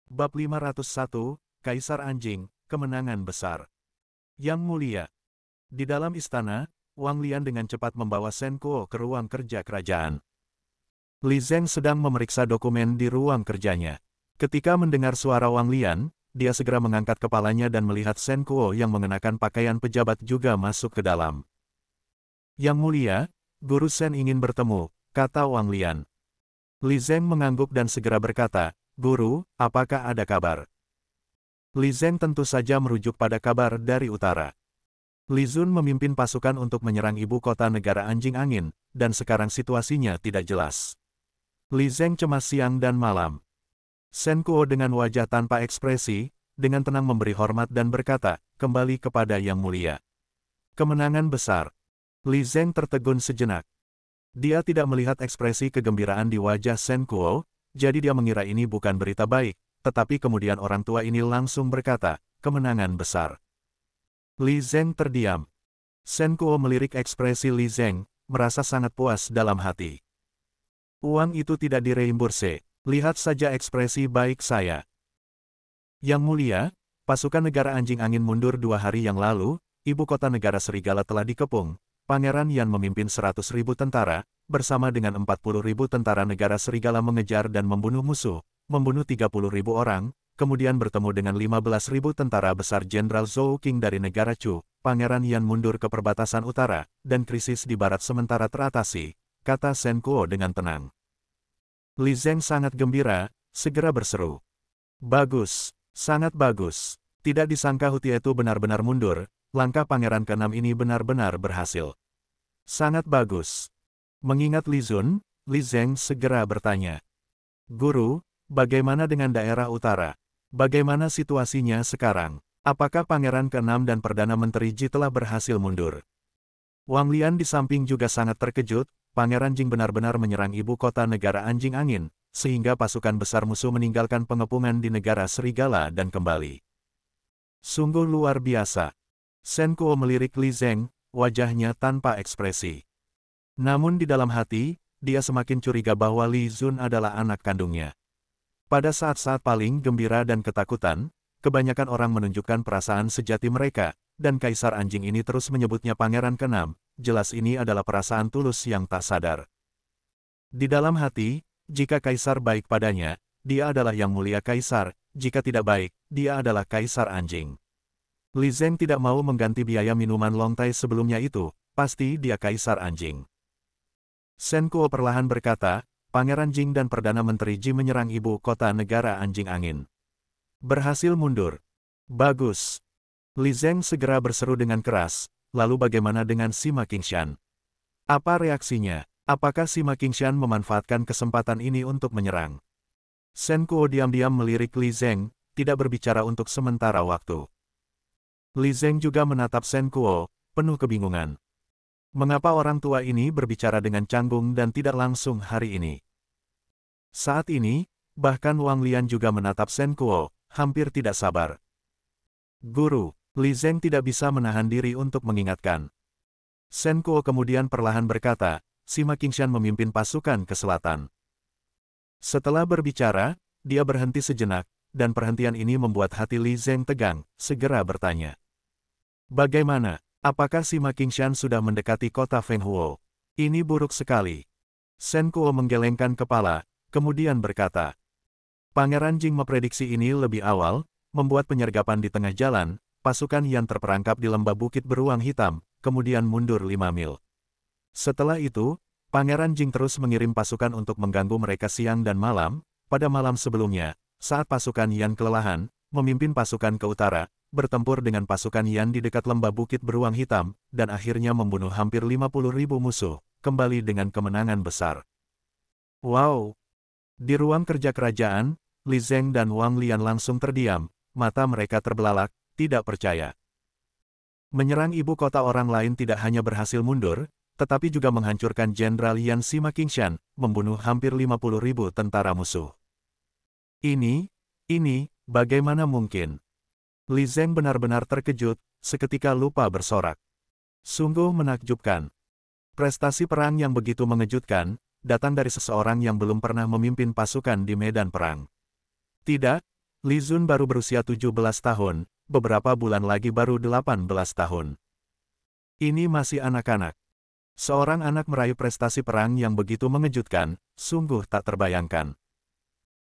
Bab 501, Kaisar Anjing, Kemenangan Besar. Yang Mulia. Di dalam istana, Wang Lian dengan cepat membawa Shen Kuo ke ruang kerja kerajaan. Li Zeng sedang memeriksa dokumen di ruang kerjanya. Ketika mendengar suara Wang Lian, dia segera mengangkat kepalanya dan melihat Shen Kuo yang mengenakan pakaian pejabat juga masuk ke dalam. Yang Mulia, Guru Shen ingin bertemu, kata Wang Lian. Li Zeng mengangguk dan segera berkata, Guru, apakah ada kabar? Li Zeng tentu saja merujuk pada kabar dari utara. Li Zun memimpin pasukan untuk menyerang ibu kota negara Anjing Angin, dan sekarang situasinya tidak jelas. Li Zeng cemas siang dan malam. Shen Kuo dengan wajah tanpa ekspresi, dengan tenang memberi hormat dan berkata, kembali kepada Yang Mulia. Kemenangan besar. Li Zeng tertegun sejenak. Dia tidak melihat ekspresi kegembiraan di wajah Shen Kuo, jadi dia mengira ini bukan berita baik, tetapi kemudian orang tua ini langsung berkata, kemenangan besar. Li Zeng terdiam. Shen Kuo melirik ekspresi Li Zeng, merasa sangat puas dalam hati. Uang itu tidak direimburse, lihat saja ekspresi baik saya. Yang Mulia, pasukan negara Anjing Angin mundur 2 hari yang lalu, ibu kota negara Serigala telah dikepung. Pangeran Yan memimpin 100.000 tentara, bersama dengan 40.000 tentara negara Serigala mengejar dan membunuh musuh, membunuh 30.000 orang, kemudian bertemu dengan 15.000 tentara besar Jenderal Zhou Qing dari negara Chu. Pangeran Yan mundur ke perbatasan utara, dan krisis di barat sementara teratasi, kata Shen Kuo dengan tenang. Li Zeng sangat gembira, segera berseru. Bagus, sangat bagus. Tidak disangka Hu Tie itu benar-benar mundur, langkah Pangeran ke-6 ini benar-benar berhasil. Sangat bagus. Mengingat Li Zun, Li Zeng segera bertanya. Guru, bagaimana dengan daerah utara? Bagaimana situasinya sekarang? Apakah Pangeran ke-6 dan Perdana Menteri Ji telah berhasil mundur? Wang Lian di samping juga sangat terkejut, Pangeran Jing benar-benar menyerang ibu kota negara Anjing Angin, sehingga pasukan besar musuh meninggalkan pengepungan di negara Serigala dan kembali. Sungguh luar biasa. Shen Kuo melirik Li Zeng, wajahnya tanpa ekspresi. Namun di dalam hati, dia semakin curiga bahwa Li Zun adalah anak kandungnya. Pada saat-saat paling gembira dan ketakutan, kebanyakan orang menunjukkan perasaan sejati mereka, dan Kaisar Anjing ini terus menyebutnya Pangeran ke-6, jelas ini adalah perasaan tulus yang tak sadar. Di dalam hati, jika Kaisar baik padanya, dia adalah Yang Mulia Kaisar, jika tidak baik, dia adalah Kaisar Anjing. Li Zeng tidak mau mengganti biaya minuman Long Tai sebelumnya itu, pasti dia Kaisar Anjing. Shen Kuo perlahan berkata, Pangeran Jing dan Perdana Menteri Ji menyerang ibu kota negara Anjing Angin. Berhasil mundur. Bagus. Li Zeng segera berseru dengan keras, lalu bagaimana dengan Sima Qingshan? Apa reaksinya? Apakah Sima Qingshan memanfaatkan kesempatan ini untuk menyerang? Shen Kuo diam-diam melirik Li Zeng, tidak berbicara untuk sementara waktu. Li Zeng juga menatap Shen Kuo, penuh kebingungan. Mengapa orang tua ini berbicara dengan canggung dan tidak langsung hari ini? Saat ini, bahkan Wang Lian juga menatap Shen Kuo, hampir tidak sabar. Guru, Li Zeng tidak bisa menahan diri untuk mengingatkan. Shen Kuo kemudian perlahan berkata, Sima Qingshan memimpin pasukan ke selatan. Setelah berbicara, dia berhenti sejenak, dan perhentian ini membuat hati Li Zeng tegang, segera bertanya. Bagaimana? Apakah Sima Qingshan sudah mendekati kota Fenghuo? Ini buruk sekali. Shen Kuo menggelengkan kepala, kemudian berkata. Pangeran Jing memprediksi ini lebih awal, membuat penyergapan di tengah jalan, pasukan yang terperangkap di lembah bukit beruang hitam, kemudian mundur 5 mil. Setelah itu, Pangeran Jing terus mengirim pasukan untuk mengganggu mereka siang dan malam. Pada malam sebelumnya, saat pasukan Yan kelelahan, memimpin pasukan ke utara, bertempur dengan pasukan Yan di dekat lembah bukit beruang hitam, dan akhirnya membunuh hampir 50.000 musuh, kembali dengan kemenangan besar. Wow! Di ruang kerja kerajaan, Li Zeng dan Wang Lian langsung terdiam, mata mereka terbelalak, tidak percaya. Menyerang ibu kota orang lain tidak hanya berhasil mundur, tetapi juga menghancurkan Jenderal Yan Sima Qingshan, membunuh hampir 50.000 tentara musuh. Ini, bagaimana mungkin? Li Zeng benar-benar terkejut, seketika lupa bersorak. Sungguh menakjubkan. Prestasi perang yang begitu mengejutkan, datang dari seseorang yang belum pernah memimpin pasukan di medan perang. Tidak, Li Zun baru berusia 17 tahun, beberapa bulan lagi baru 18 tahun. Ini masih anak-anak. Seorang anak meraih prestasi perang yang begitu mengejutkan, sungguh tak terbayangkan.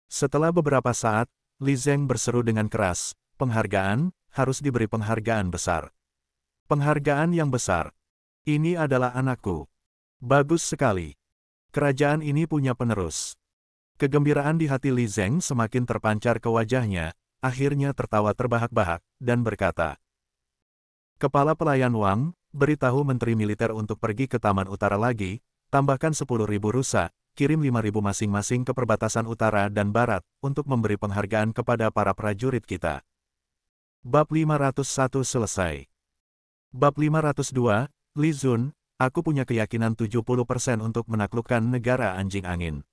Setelah beberapa saat, Li Zeng berseru dengan keras, "Penghargaan, harus diberi penghargaan besar. Penghargaan yang besar. Ini adalah anakku. Bagus sekali. Kerajaan ini punya penerus." Kegembiraan di hati Li Zeng semakin terpancar ke wajahnya, akhirnya tertawa terbahak-bahak, dan berkata, "Kepala pelayan Wang, beritahu Menteri Militer untuk pergi ke Taman Utara lagi, tambahkan 10.000 rusa, kirim 5.000 masing-masing ke perbatasan utara dan barat, untuk memberi penghargaan kepada para prajurit kita." Bab 501 selesai. Bab 502, Li Zun, aku punya keyakinan 70% untuk menaklukkan negara anjing angin.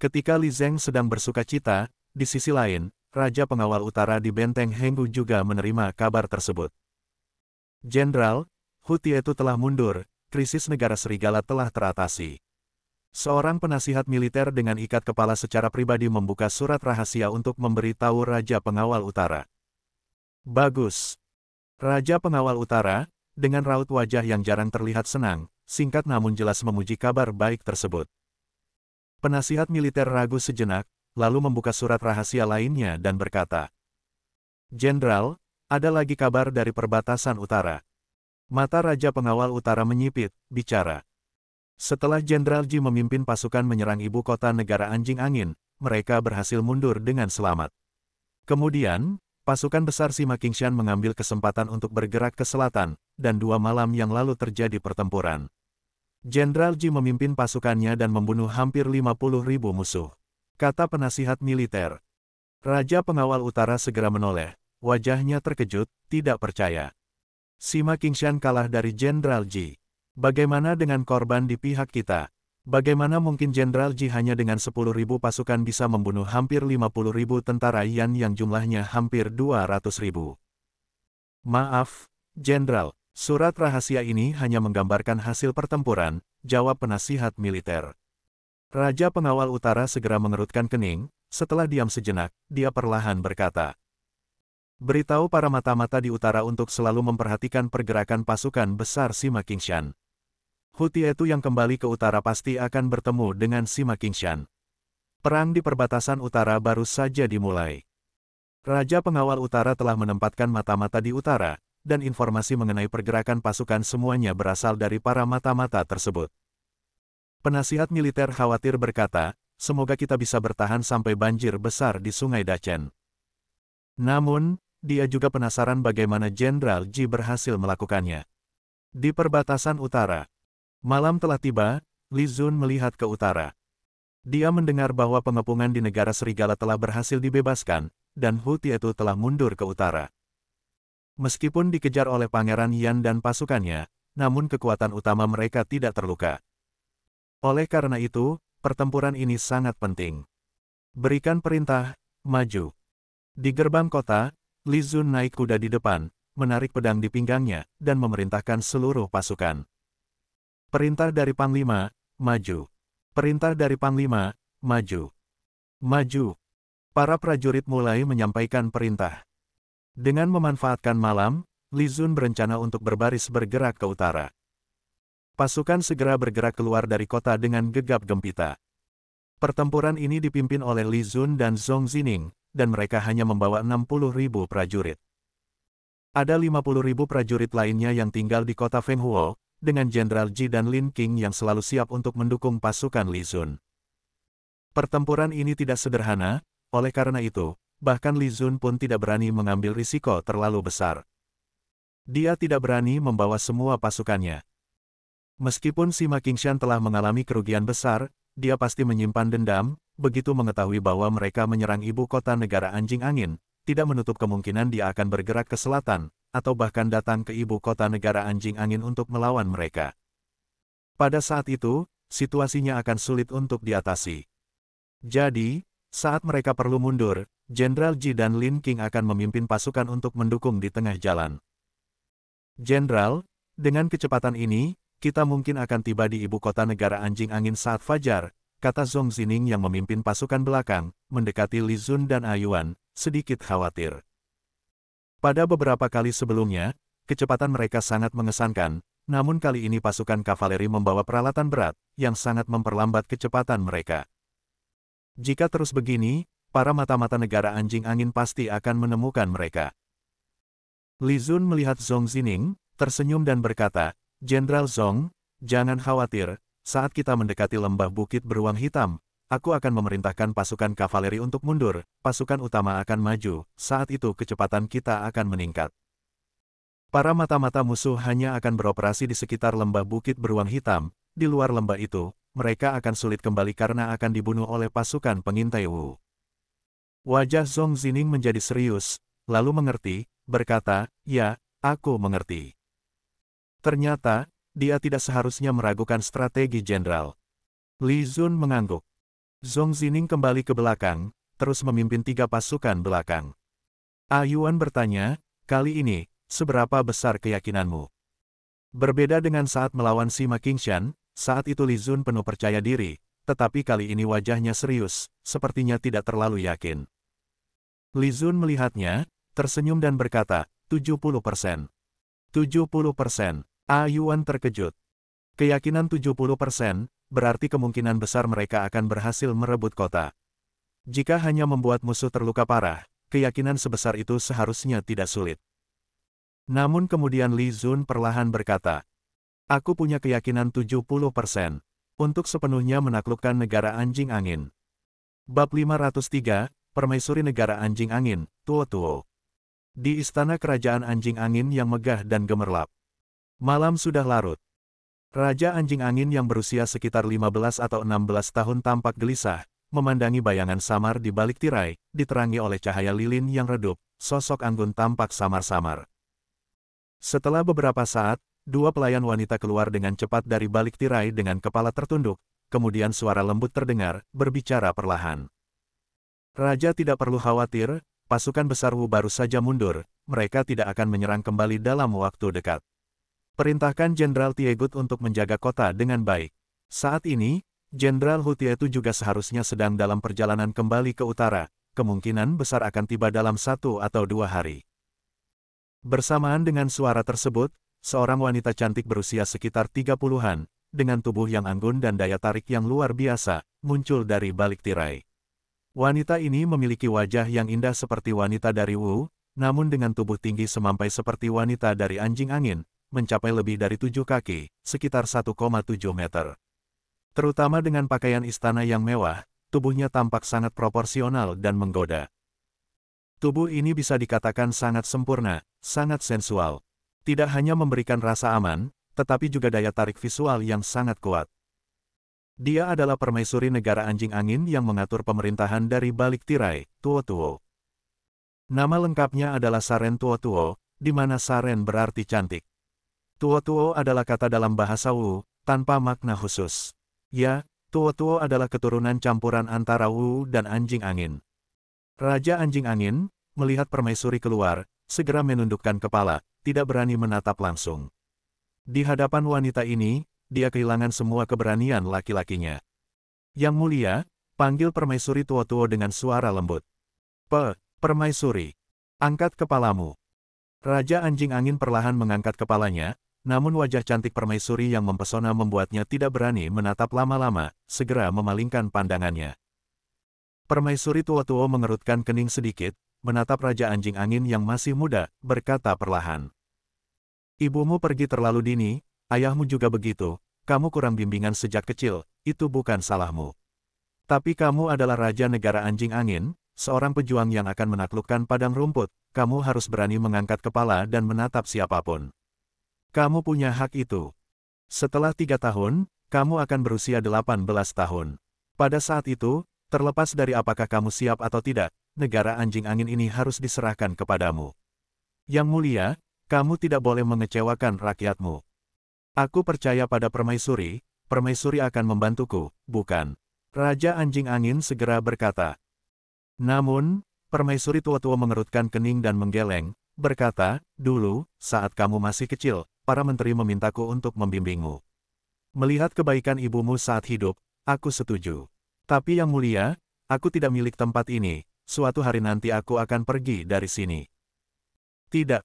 Ketika Li Zeng sedang bersukacita, di sisi lain, Raja Pengawal Utara di Benteng Henggu juga menerima kabar tersebut. "Jenderal, Hu Tietu telah mundur, krisis negara serigala telah teratasi." Seorang penasihat militer dengan ikat kepala secara pribadi membuka surat rahasia untuk memberitahu Raja Pengawal Utara. "Bagus." Raja Pengawal Utara, dengan raut wajah yang jarang terlihat senang, singkat namun jelas memuji kabar baik tersebut. Penasihat militer ragu sejenak, lalu membuka surat rahasia lainnya dan berkata, "Jenderal, ada lagi kabar dari perbatasan utara." Mata Raja Pengawal Utara menyipit, bicara. Setelah Jenderal Ji memimpin pasukan menyerang ibu kota negara anjing angin, mereka berhasil mundur dengan selamat. Kemudian, pasukan besar Sima Qingshan mengambil kesempatan untuk bergerak ke selatan, dan 2 malam yang lalu terjadi pertempuran. Jenderal Ji memimpin pasukannya dan membunuh hampir 50.000 musuh, kata penasihat militer. Raja Pengawal Utara segera menoleh, wajahnya terkejut, tidak percaya. Sima Qingshan kalah dari Jenderal Ji. Bagaimana dengan korban di pihak kita? Bagaimana mungkin Jenderal Ji hanya dengan 10.000 pasukan bisa membunuh hampir 50.000 tentara Yan yang jumlahnya hampir 200.000? Maaf, Jenderal. Surat rahasia ini hanya menggambarkan hasil pertempuran, jawab penasihat militer. Raja Pengawal Utara segera mengerutkan kening, setelah diam sejenak, dia perlahan berkata, "Beritahu para mata-mata di utara untuk selalu memperhatikan pergerakan pasukan besar Sima Qingshan. Hu Tietu yang kembali ke utara pasti akan bertemu dengan Sima Qingshan. Perang di perbatasan utara baru saja dimulai." Raja Pengawal Utara telah menempatkan mata-mata di utara, dan informasi mengenai pergerakan pasukan semuanya berasal dari para mata-mata tersebut. Penasihat militer khawatir berkata, "Semoga kita bisa bertahan sampai banjir besar di Sungai Dachen." Namun, dia juga penasaran bagaimana Jenderal Ji berhasil melakukannya. Di perbatasan utara, malam telah tiba, Li Zun melihat ke utara. Dia mendengar bahwa pengepungan di negara serigala telah berhasil dibebaskan, dan Hu Tietu telah mundur ke utara. Meskipun dikejar oleh Pangeran Yan dan pasukannya, namun kekuatan utama mereka tidak terluka. Oleh karena itu, pertempuran ini sangat penting. Berikan perintah, maju. Di gerbang kota, Li Zun naik kuda di depan, menarik pedang di pinggangnya, dan memerintahkan seluruh pasukan. Perintah dari Panglima, maju. Perintah dari Panglima, maju. Maju. Para prajurit mulai menyampaikan perintah. Dengan memanfaatkan malam, Li Zun berencana untuk berbaris bergerak ke utara. Pasukan segera bergerak keluar dari kota dengan gegap gempita. Pertempuran ini dipimpin oleh Li Zun dan Zhong Zining, dan mereka hanya membawa 60.000 prajurit. Ada 50.000 prajurit lainnya yang tinggal di kota Fenghuo, dengan Jenderal Ji dan Lin Qing yang selalu siap untuk mendukung pasukan Li Zun. Pertempuran ini tidak sederhana, oleh karena itu, bahkan Li Zun pun tidak berani mengambil risiko terlalu besar. Dia tidak berani membawa semua pasukannya. Meskipun Sima Qingshan telah mengalami kerugian besar, dia pasti menyimpan dendam, begitu mengetahui bahwa mereka menyerang ibu kota negara anjing angin, tidak menutup kemungkinan dia akan bergerak ke selatan, atau bahkan datang ke ibu kota negara anjing angin untuk melawan mereka. Pada saat itu, situasinya akan sulit untuk diatasi. Jadi, saat mereka perlu mundur, Jenderal Ji dan Lin Qing akan memimpin pasukan untuk mendukung di tengah jalan. "Jenderal, dengan kecepatan ini, kita mungkin akan tiba di ibu kota negara anjing angin saat fajar," kata Zhong Zining yang memimpin pasukan belakang, mendekati Li Zun dan Ayuan, sedikit khawatir. Pada beberapa kali sebelumnya, kecepatan mereka sangat mengesankan, namun kali ini pasukan kavaleri membawa peralatan berat, yang sangat memperlambat kecepatan mereka. Jika terus begini, para mata-mata negara anjing angin pasti akan menemukan mereka. Li Zun melihat Zhong Zining, tersenyum dan berkata, "Jenderal Zhong, jangan khawatir, saat kita mendekati lembah bukit beruang hitam, aku akan memerintahkan pasukan kavaleri untuk mundur, pasukan utama akan maju, saat itu kecepatan kita akan meningkat." Para mata-mata musuh hanya akan beroperasi di sekitar lembah bukit beruang hitam, di luar lembah itu, mereka akan sulit kembali karena akan dibunuh oleh pasukan pengintai Wu. Wajah Zhong Zining menjadi serius, lalu mengerti, berkata, "Ya, aku mengerti." Ternyata, dia tidak seharusnya meragukan strategi jenderal. Li Zun mengangguk. Zhong Zining kembali ke belakang, terus memimpin 3 pasukan belakang. Ayuan bertanya, "Kali ini, seberapa besar keyakinanmu?" Berbeda dengan saat melawan Sima Qingshan, saat itu Li Zun penuh percaya diri, tetapi kali ini wajahnya serius, sepertinya tidak terlalu yakin. Li Zun melihatnya, tersenyum dan berkata, 70%. 70%. Ayuan terkejut. Keyakinan 70%, berarti kemungkinan besar mereka akan berhasil merebut kota. Jika hanya membuat musuh terluka parah, keyakinan sebesar itu seharusnya tidak sulit. Namun kemudian Li Zun perlahan berkata, "Aku punya keyakinan 70%, untuk sepenuhnya menaklukkan negara anjing angin." Bab 503, Permaisuri Negara Anjing Angin, Tuo Tuo. Di istana kerajaan anjing angin yang megah dan gemerlap. Malam sudah larut. Raja anjing angin yang berusia sekitar 15 atau 16 tahun tampak gelisah, memandangi bayangan samar di balik tirai, diterangi oleh cahaya lilin yang redup, sosok anggun tampak samar-samar. Setelah beberapa saat, 2 pelayan wanita keluar dengan cepat dari balik tirai dengan kepala tertunduk, kemudian suara lembut terdengar, berbicara perlahan. "Raja tidak perlu khawatir, pasukan besar Wu baru saja mundur, mereka tidak akan menyerang kembali dalam waktu dekat. Perintahkan Jenderal Tiegut untuk menjaga kota dengan baik. Saat ini, Jenderal Hu Tietu juga seharusnya sedang dalam perjalanan kembali ke utara, kemungkinan besar akan tiba dalam 1 atau 2 hari." Bersamaan dengan suara tersebut, seorang wanita cantik berusia sekitar 30-an, dengan tubuh yang anggun dan daya tarik yang luar biasa, muncul dari balik tirai. Wanita ini memiliki wajah yang indah seperti wanita dari Wu, namun dengan tubuh tinggi semampai seperti wanita dari anjing angin, mencapai lebih dari 7 kaki, sekitar 1,7 meter. Terutama dengan pakaian istana yang mewah, tubuhnya tampak sangat proporsional dan menggoda. Tubuh ini bisa dikatakan sangat sempurna, sangat sensual. Tidak hanya memberikan rasa aman, tetapi juga daya tarik visual yang sangat kuat. Dia adalah permaisuri negara anjing angin yang mengatur pemerintahan dari balik tirai, Tuo Tuo. Nama lengkapnya adalah Saren Tuo Tuo, di mana Saren berarti cantik. Tuo Tuo adalah kata dalam bahasa Wu, tanpa makna khusus. Ya, Tuo Tuo adalah keturunan campuran antara Wu dan anjing angin. Raja anjing angin, melihat permaisuri keluar, segera menundukkan kepala, tidak berani menatap langsung. Di hadapan wanita ini, dia kehilangan semua keberanian laki-lakinya. "Yang mulia, panggil permaisuri Tuo Tuo dengan suara lembut." Permaisuri, angkat kepalamu." Raja anjing angin perlahan mengangkat kepalanya, namun wajah cantik permaisuri yang mempesona membuatnya tidak berani menatap lama-lama, segera memalingkan pandangannya. Permaisuri Tuo Tuo mengerutkan kening sedikit, menatap Raja Anjing Angin yang masih muda, berkata perlahan. "Ibumu pergi terlalu dini, ayahmu juga begitu, kamu kurang bimbingan sejak kecil, itu bukan salahmu. Tapi kamu adalah Raja Negara Anjing Angin, seorang pejuang yang akan menaklukkan padang rumput, kamu harus berani mengangkat kepala dan menatap siapapun. Kamu punya hak itu. Setelah 3 tahun, kamu akan berusia 18 tahun. Pada saat itu, terlepas dari apakah kamu siap atau tidak, negara anjing angin ini harus diserahkan kepadamu. Yang mulia, kamu tidak boleh mengecewakan rakyatmu. Aku percaya pada permaisuri, permaisuri akan membantuku, bukan?" Raja anjing angin segera berkata. Namun, permaisuri tua-tua mengerutkan kening dan menggeleng, berkata, "Dulu, saat kamu masih kecil, para menteri memintaku untuk membimbingmu. Melihat kebaikan ibumu saat hidup, aku setuju. Tapi Yang Mulia, aku tidak milik tempat ini, suatu hari nanti aku akan pergi dari sini. Tidak.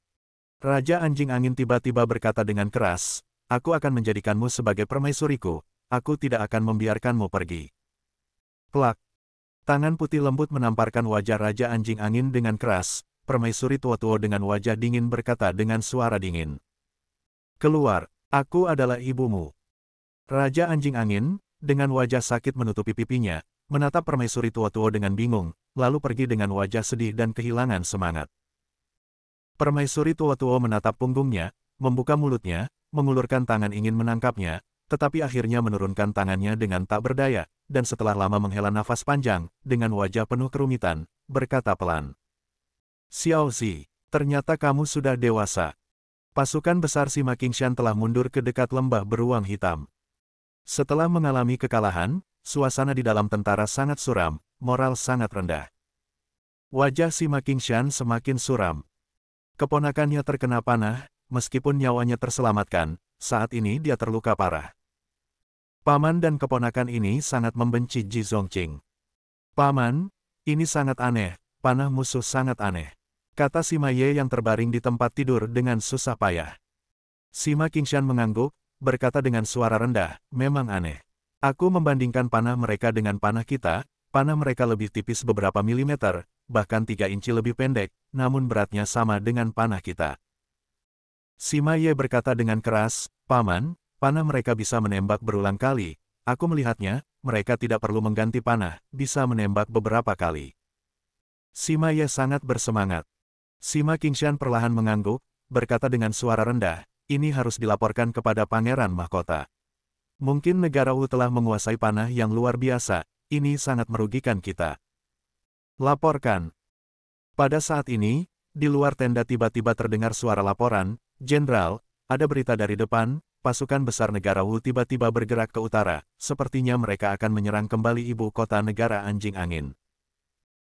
Raja Anjing Angin tiba-tiba berkata dengan keras, aku akan menjadikanmu sebagai permaisuriku, aku tidak akan membiarkanmu pergi. Plak. Tangan putih lembut menamparkan wajah Raja Anjing Angin dengan keras, permaisuri tua-tua dengan wajah dingin berkata dengan suara dingin. Keluar, aku adalah ibumu. Raja Anjing Angin, dengan wajah sakit menutupi pipinya, menatap permaisuri tua-tua dengan bingung, lalu pergi dengan wajah sedih dan kehilangan semangat. Permaisuri tua-tua menatap punggungnya, membuka mulutnya, mengulurkan tangan ingin menangkapnya, tetapi akhirnya menurunkan tangannya dengan tak berdaya, dan setelah lama menghela nafas panjang, dengan wajah penuh kerumitan, berkata pelan. Xiao Zi, ternyata kamu sudah dewasa. Pasukan besar Sima Qingshan telah mundur ke dekat lembah beruang hitam. Setelah mengalami kekalahan, suasana di dalam tentara sangat suram, moral sangat rendah. Wajah Sima Qingshan semakin suram. Keponakannya terkena panah, meskipun nyawanya terselamatkan, saat ini dia terluka parah. Paman dan keponakan ini sangat membenci Ji Zongqing. Paman, ini sangat aneh, panah musuh sangat aneh. Kata Sima Ye yang terbaring di tempat tidur dengan susah payah. Sima Qingshan mengangguk, berkata dengan suara rendah, memang aneh. Aku membandingkan panah mereka dengan panah kita, panah mereka lebih tipis beberapa milimeter, bahkan 3 inci lebih pendek, namun beratnya sama dengan panah kita. Sima Ye berkata dengan keras, Paman, panah mereka bisa menembak berulang kali, aku melihatnya, mereka tidak perlu mengganti panah, bisa menembak beberapa kali. Sima Ye sangat bersemangat. Sima Qingshan perlahan mengangguk, berkata dengan suara rendah, ini harus dilaporkan kepada Pangeran Mahkota. Mungkin negara Wu telah menguasai panah yang luar biasa, ini sangat merugikan kita. Laporkan. Pada saat ini, di luar tenda tiba-tiba terdengar suara laporan, Jenderal, ada berita dari depan, pasukan besar negara Wu tiba-tiba bergerak ke utara, sepertinya mereka akan menyerang kembali ibu kota negara Anjing Angin.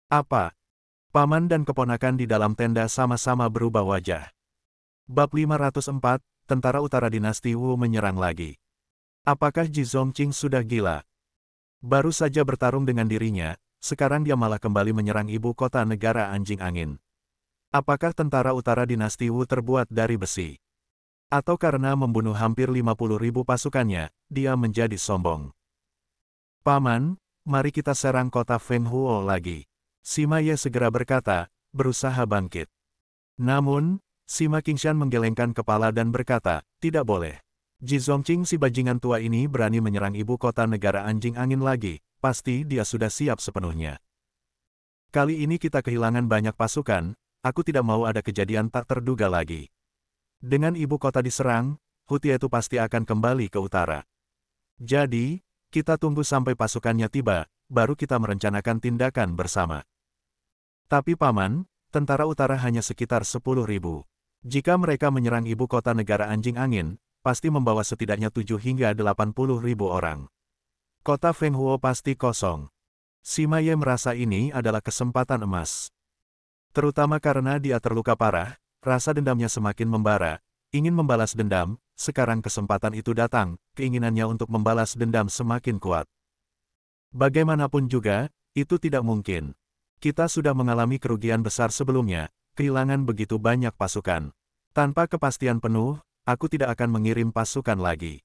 Apa? Paman dan keponakan di dalam tenda sama-sama berubah wajah. Bab 504, Tentara Utara Dinasti Wu menyerang lagi. Apakah Ji Zongqing sudah gila? Baru saja bertarung dengan dirinya, sekarang dia malah kembali menyerang ibu kota negara Anjing Angin. Apakah tentara utara dinasti Wu terbuat dari besi? Atau karena membunuh hampir 50.000 pasukannya, dia menjadi sombong? Paman, mari kita serang kota Feng Huo lagi. Sima Ye segera berkata, berusaha bangkit. Namun, Sima Qingshan menggelengkan kepala dan berkata, tidak boleh. Ji Zongqing si bajingan tua ini berani menyerang ibu kota negara Anjing Angin lagi, pasti dia sudah siap sepenuhnya. Kali ini kita kehilangan banyak pasukan, aku tidak mau ada kejadian tak terduga lagi. Dengan ibu kota diserang, Hutia itu pasti akan kembali ke utara. Jadi, kita tunggu sampai pasukannya tiba, baru kita merencanakan tindakan bersama. Tapi Paman, tentara utara hanya sekitar 10.000. Jika mereka menyerang ibu kota negara Anjing Angin, pasti membawa setidaknya 7 hingga 80.000 orang. Kota Feng Huo pasti kosong. Sima Ye merasa ini adalah kesempatan emas. Terutama karena dia terluka parah, rasa dendamnya semakin membara, ingin membalas dendam, sekarang kesempatan itu datang, keinginannya untuk membalas dendam semakin kuat. Bagaimanapun juga, itu tidak mungkin. Kita sudah mengalami kerugian besar sebelumnya, kehilangan begitu banyak pasukan. Tanpa kepastian penuh, aku tidak akan mengirim pasukan lagi.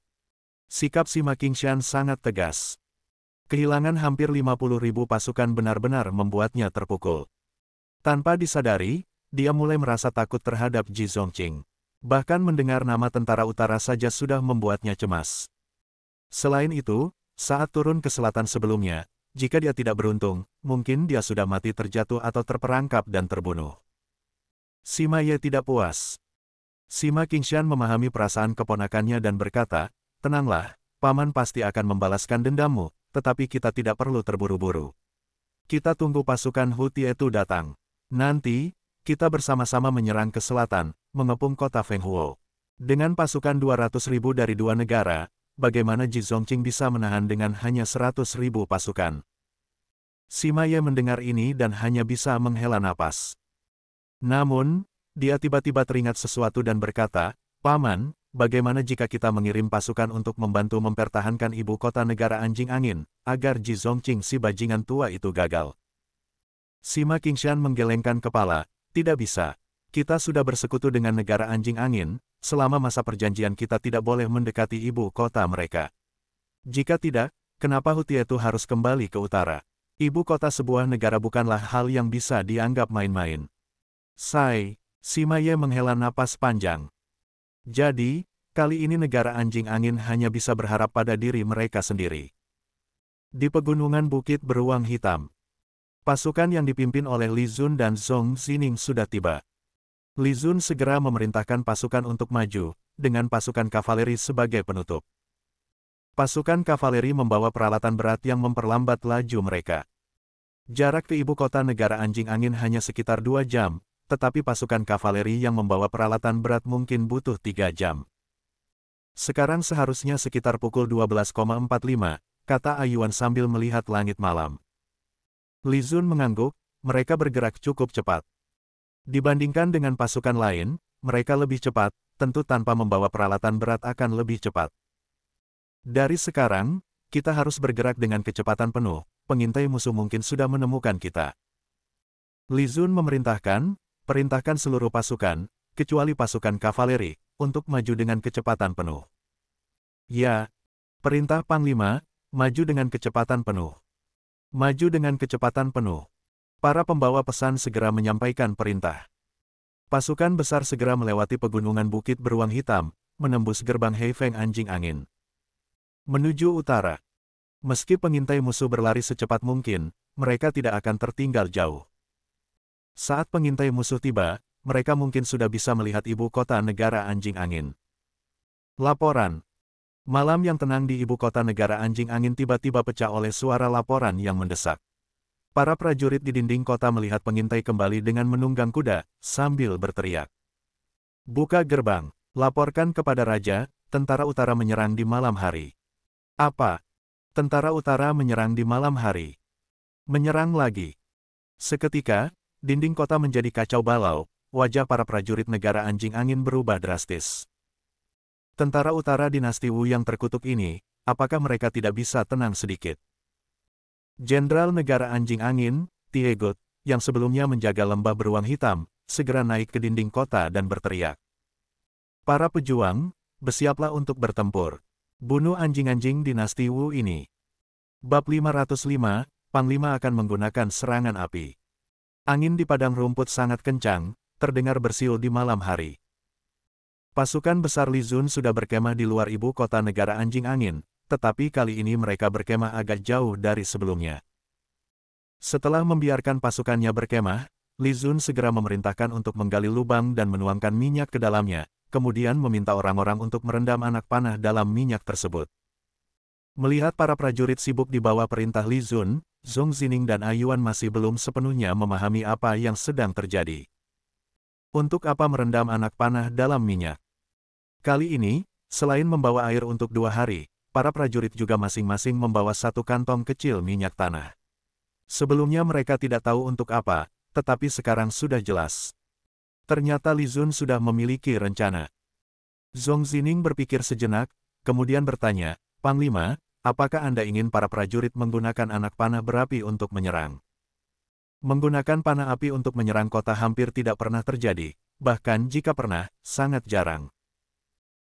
Sikap Sima Qingshan sangat tegas. Kehilangan hampir 50.000 pasukan benar-benar membuatnya terpukul. Tanpa disadari, dia mulai merasa takut terhadap Ji Zongqing. Bahkan mendengar nama tentara utara saja sudah membuatnya cemas. Selain itu, saat turun ke selatan sebelumnya, jika dia tidak beruntung, mungkin dia sudah mati terjatuh atau terperangkap dan terbunuh. Sima Ye tidak puas. Sima Qingshan memahami perasaan keponakannya dan berkata, tenanglah, Paman pasti akan membalaskan dendammu, tetapi kita tidak perlu terburu-buru. Kita tunggu pasukan Hutia itu datang. Nanti, kita bersama-sama menyerang ke selatan, mengepung kota Feng Huo. Dengan pasukan 200.000 dari dua negara, bagaimana Ji Zongqing bisa menahan dengan hanya 100.000 pasukan? Sima Ye mendengar ini dan hanya bisa menghela napas. Namun, dia tiba-tiba teringat sesuatu dan berkata, Paman, bagaimana jika kita mengirim pasukan untuk membantu mempertahankan ibu kota negara anjing angin, agar Ji Zongqing si bajingan tua itu gagal? Sima Qingshan menggelengkan kepala, tidak bisa. Kita sudah bersekutu dengan negara anjing angin, selama masa perjanjian kita tidak boleh mendekati ibu kota mereka. Jika tidak, kenapa Hutia itu harus kembali ke utara? Ibu kota sebuah negara bukanlah hal yang bisa dianggap main-main. Sima Ye menghela napas panjang. Jadi, kali ini negara anjing angin hanya bisa berharap pada diri mereka sendiri. Di pegunungan Bukit Beruang Hitam, pasukan yang dipimpin oleh Li Zun dan Zhong Zining sudah tiba. Li Zun segera memerintahkan pasukan untuk maju, dengan pasukan kavaleri sebagai penutup. Pasukan kavaleri membawa peralatan berat yang memperlambat laju mereka. Jarak ke ibu kota negara anjing angin hanya sekitar 2 jam, tetapi pasukan kavaleri yang membawa peralatan berat mungkin butuh 3 jam. Sekarang seharusnya sekitar pukul 12,45, kata Ayuan sambil melihat langit malam. Li Zun mengangguk, mereka bergerak cukup cepat. Dibandingkan dengan pasukan lain, mereka lebih cepat, tentu tanpa membawa peralatan berat akan lebih cepat. Dari sekarang, kita harus bergerak dengan kecepatan penuh, pengintai musuh mungkin sudah menemukan kita. Li Zun perintahkan seluruh pasukan, kecuali pasukan kavaleri, untuk maju dengan kecepatan penuh. Ya, perintah Panglima, maju dengan kecepatan penuh. Maju dengan kecepatan penuh. Para pembawa pesan segera menyampaikan perintah. Pasukan besar segera melewati pegunungan Bukit Beruang Hitam, menembus gerbang Heifeng Anjing Angin. Menuju utara. Meski pengintai musuh berlari secepat mungkin, mereka tidak akan tertinggal jauh. Saat pengintai musuh tiba, mereka mungkin sudah bisa melihat ibu kota negara Anjing Angin. Laporan. Malam yang tenang di ibu kota negara Anjing Angin tiba-tiba pecah oleh suara laporan yang mendesak. Para prajurit di dinding kota melihat pengintai kembali dengan menunggang kuda, sambil berteriak. Buka gerbang, laporkan kepada raja, tentara utara menyerang di malam hari. Apa? Tentara utara menyerang di malam hari. Menyerang lagi. Seketika, dinding kota menjadi kacau balau, wajah para prajurit negara Anjing Angin berubah drastis. Tentara utara dinasti Wu yang terkutuk ini, apakah mereka tidak bisa tenang sedikit? Jenderal negara Anjing Angin, Tiegot, yang sebelumnya menjaga lembah beruang hitam, segera naik ke dinding kota dan berteriak. Para pejuang, bersiaplah untuk bertempur. Bunuh anjing-anjing dinasti Wu ini. Bab 505, Panglima akan menggunakan serangan api. Angin di padang rumput sangat kencang, terdengar bersiul di malam hari. Pasukan besar Li Zun sudah berkemah di luar ibu kota negara Anjing Angin, tetapi kali ini mereka berkemah agak jauh dari sebelumnya. Setelah membiarkan pasukannya berkemah, Li Zun segera memerintahkan untuk menggali lubang dan menuangkan minyak ke dalamnya, kemudian meminta orang-orang untuk merendam anak panah dalam minyak tersebut. Melihat para prajurit sibuk di bawah perintah Li Zun, Zhong Zining dan Ayuan masih belum sepenuhnya memahami apa yang sedang terjadi. Untuk apa merendam anak panah dalam minyak? Kali ini, selain membawa air untuk 2 hari, para prajurit juga masing-masing membawa 1 kantong kecil minyak tanah. Sebelumnya mereka tidak tahu untuk apa, tetapi sekarang sudah jelas. Ternyata Li Zun sudah memiliki rencana. Zhong Zining berpikir sejenak, kemudian bertanya, Panglima, apakah Anda ingin para prajurit menggunakan anak panah berapi untuk menyerang? Menggunakan panah api untuk menyerang kota hampir tidak pernah terjadi, bahkan jika pernah, sangat jarang.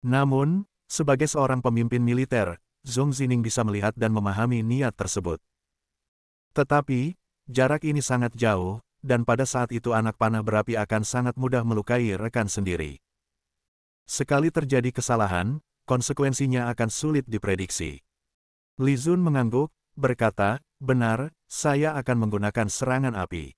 Namun, sebagai seorang pemimpin militer, Zhong Zining bisa melihat dan memahami niat tersebut. Tetapi, jarak ini sangat jauh, dan pada saat itu anak panah berapi akan sangat mudah melukai rekan sendiri. Sekali terjadi kesalahan, konsekuensinya akan sulit diprediksi. Li Zun mengangguk, berkata, benar, saya akan menggunakan serangan api.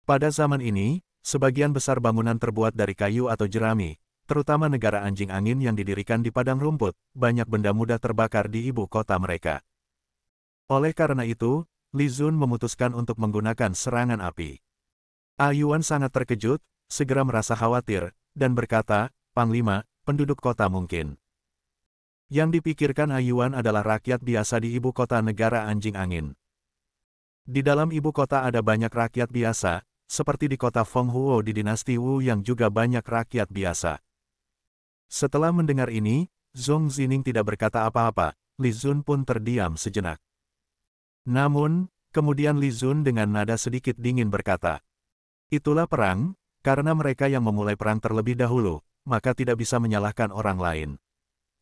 Pada zaman ini, sebagian besar bangunan terbuat dari kayu atau jerami, terutama negara Anjing Angin yang didirikan di padang rumput, banyak benda mudah terbakar di ibu kota mereka. Oleh karena itu, Li Zun memutuskan untuk menggunakan serangan api. Ayuan sangat terkejut, segera merasa khawatir, dan berkata, Panglima, penduduk kota mungkin. Yang dipikirkan Ayuan adalah rakyat biasa di ibu kota negara Anjing Angin. Di dalam ibu kota ada banyak rakyat biasa, seperti di kota Fenghuo di dinasti Wu yang juga banyak rakyat biasa. Setelah mendengar ini, Zhong Zining tidak berkata apa-apa, Li Zun pun terdiam sejenak. Namun, kemudian Li Zun dengan nada sedikit dingin berkata, "Itulah perang, karena mereka yang memulai perang terlebih dahulu, maka tidak bisa menyalahkan orang lain.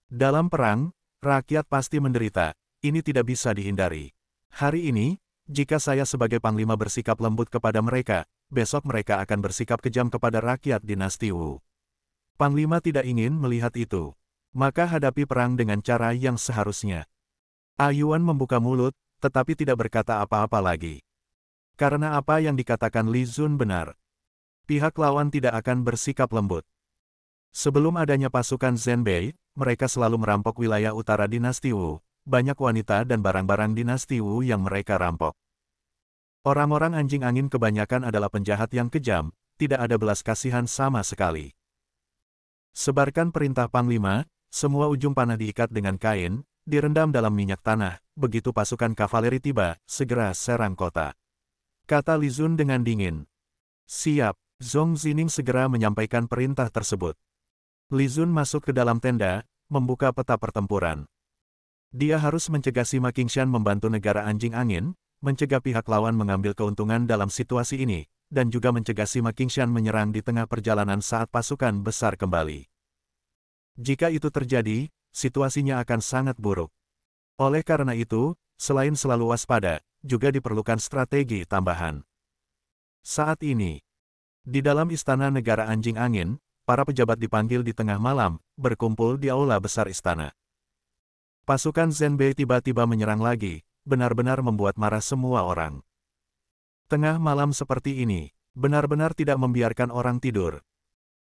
Dalam perang, rakyat pasti menderita, ini tidak bisa dihindari. Hari ini, jika saya sebagai panglima bersikap lembut kepada mereka, besok mereka akan bersikap kejam kepada rakyat dinasti Wu. Panglima tidak ingin melihat itu. Maka hadapi perang dengan cara yang seharusnya." Ayuan membuka mulut, tetapi tidak berkata apa-apa lagi. Karena apa yang dikatakan Li Zun benar. Pihak lawan tidak akan bersikap lembut. Sebelum adanya pasukan Zhenbei, mereka selalu merampok wilayah utara dinasti Wu. Banyak wanita dan barang-barang dinasti Wu yang mereka rampok. Orang-orang anjing angin kebanyakan adalah penjahat yang kejam, tidak ada belas kasihan sama sekali. Sebarkan perintah Panglima, semua ujung panah diikat dengan kain, direndam dalam minyak tanah, begitu pasukan kavaleri tiba, segera serang kota. Kata Li Zun dengan dingin. Siap, Zhong Zining segera menyampaikan perintah tersebut. Li Zun masuk ke dalam tenda, membuka peta pertempuran. Dia harus mencegah Sima Qingshan membantu negara anjing angin, mencegah pihak lawan mengambil keuntungan dalam situasi ini, dan juga mencegah Sima Qingshan menyerang di tengah perjalanan saat pasukan besar kembali. Jika itu terjadi, situasinya akan sangat buruk. Oleh karena itu, selain selalu waspada, juga diperlukan strategi tambahan. Saat ini, di dalam istana negara anjing angin, para pejabat dipanggil di tengah malam, berkumpul di aula besar istana. Pasukan Zhenbei tiba-tiba menyerang lagi, benar-benar membuat marah semua orang. Tengah malam seperti ini, benar-benar tidak membiarkan orang tidur.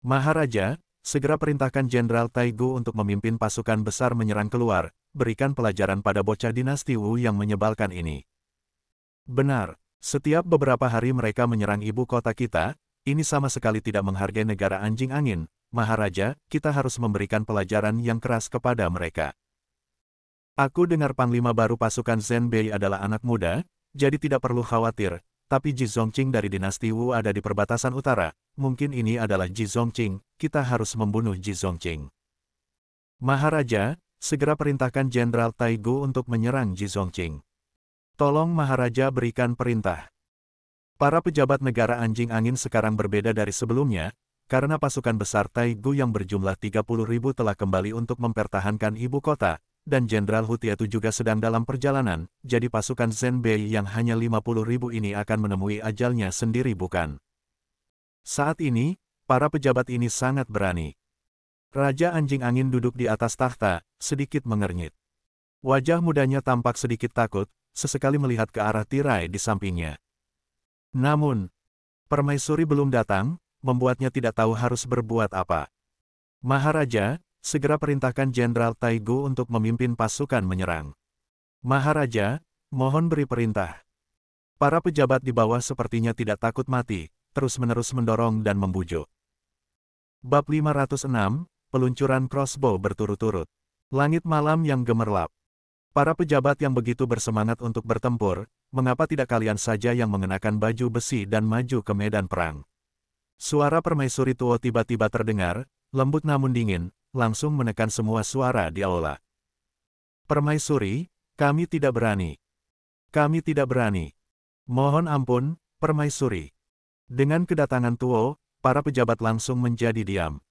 Maharaja, segera perintahkan Jenderal Taigu untuk memimpin pasukan besar menyerang keluar, berikan pelajaran pada bocah dinasti Wu yang menyebalkan ini. Benar, setiap beberapa hari mereka menyerang ibu kota kita, ini sama sekali tidak menghargai negara anjing angin. Maharaja, kita harus memberikan pelajaran yang keras kepada mereka. Aku dengar panglima baru pasukan Zhenbei adalah anak muda, jadi tidak perlu khawatir, tapi Ji Zongqing dari dinasti Wu ada di perbatasan utara, mungkin ini adalah Ji Zongqing, kita harus membunuh Ji Zongqing. Maharaja, segera perintahkan Jenderal Taigu untuk menyerang Ji Zongqing. Tolong Maharaja berikan perintah. Para pejabat negara anjing angin sekarang berbeda dari sebelumnya, karena pasukan besar Taigu yang berjumlah 30.000 telah kembali untuk mempertahankan ibu kota, dan Jenderal Hutiatu juga sedang dalam perjalanan, jadi pasukan Zhenbei yang hanya 50.000 ini akan menemui ajalnya sendiri bukan? Saat ini, para pejabat ini sangat berani. Raja anjing angin duduk di atas takhta, sedikit mengernyit. Wajah mudanya tampak sedikit takut, sesekali melihat ke arah tirai di sampingnya. Namun, permaisuri belum datang, membuatnya tidak tahu harus berbuat apa. Maharaja, segera perintahkan Jenderal Taigu untuk memimpin pasukan menyerang. Maharaja, mohon beri perintah. Para pejabat di bawah sepertinya tidak takut mati, terus-menerus mendorong dan membujuk. Bab 506, Peluncuran Crossbow berturut-turut. Langit malam yang gemerlap. Para pejabat yang begitu bersemangat untuk bertempur, mengapa tidak kalian saja yang mengenakan baju besi dan maju ke medan perang? Suara permaisuri tua tiba-tiba terdengar, lembut namun dingin, langsung menekan semua suara di aula. Permaisuri, kami tidak berani. Kami tidak berani. Mohon ampun, Permaisuri. Dengan kedatangan Tuo, para pejabat langsung menjadi diam.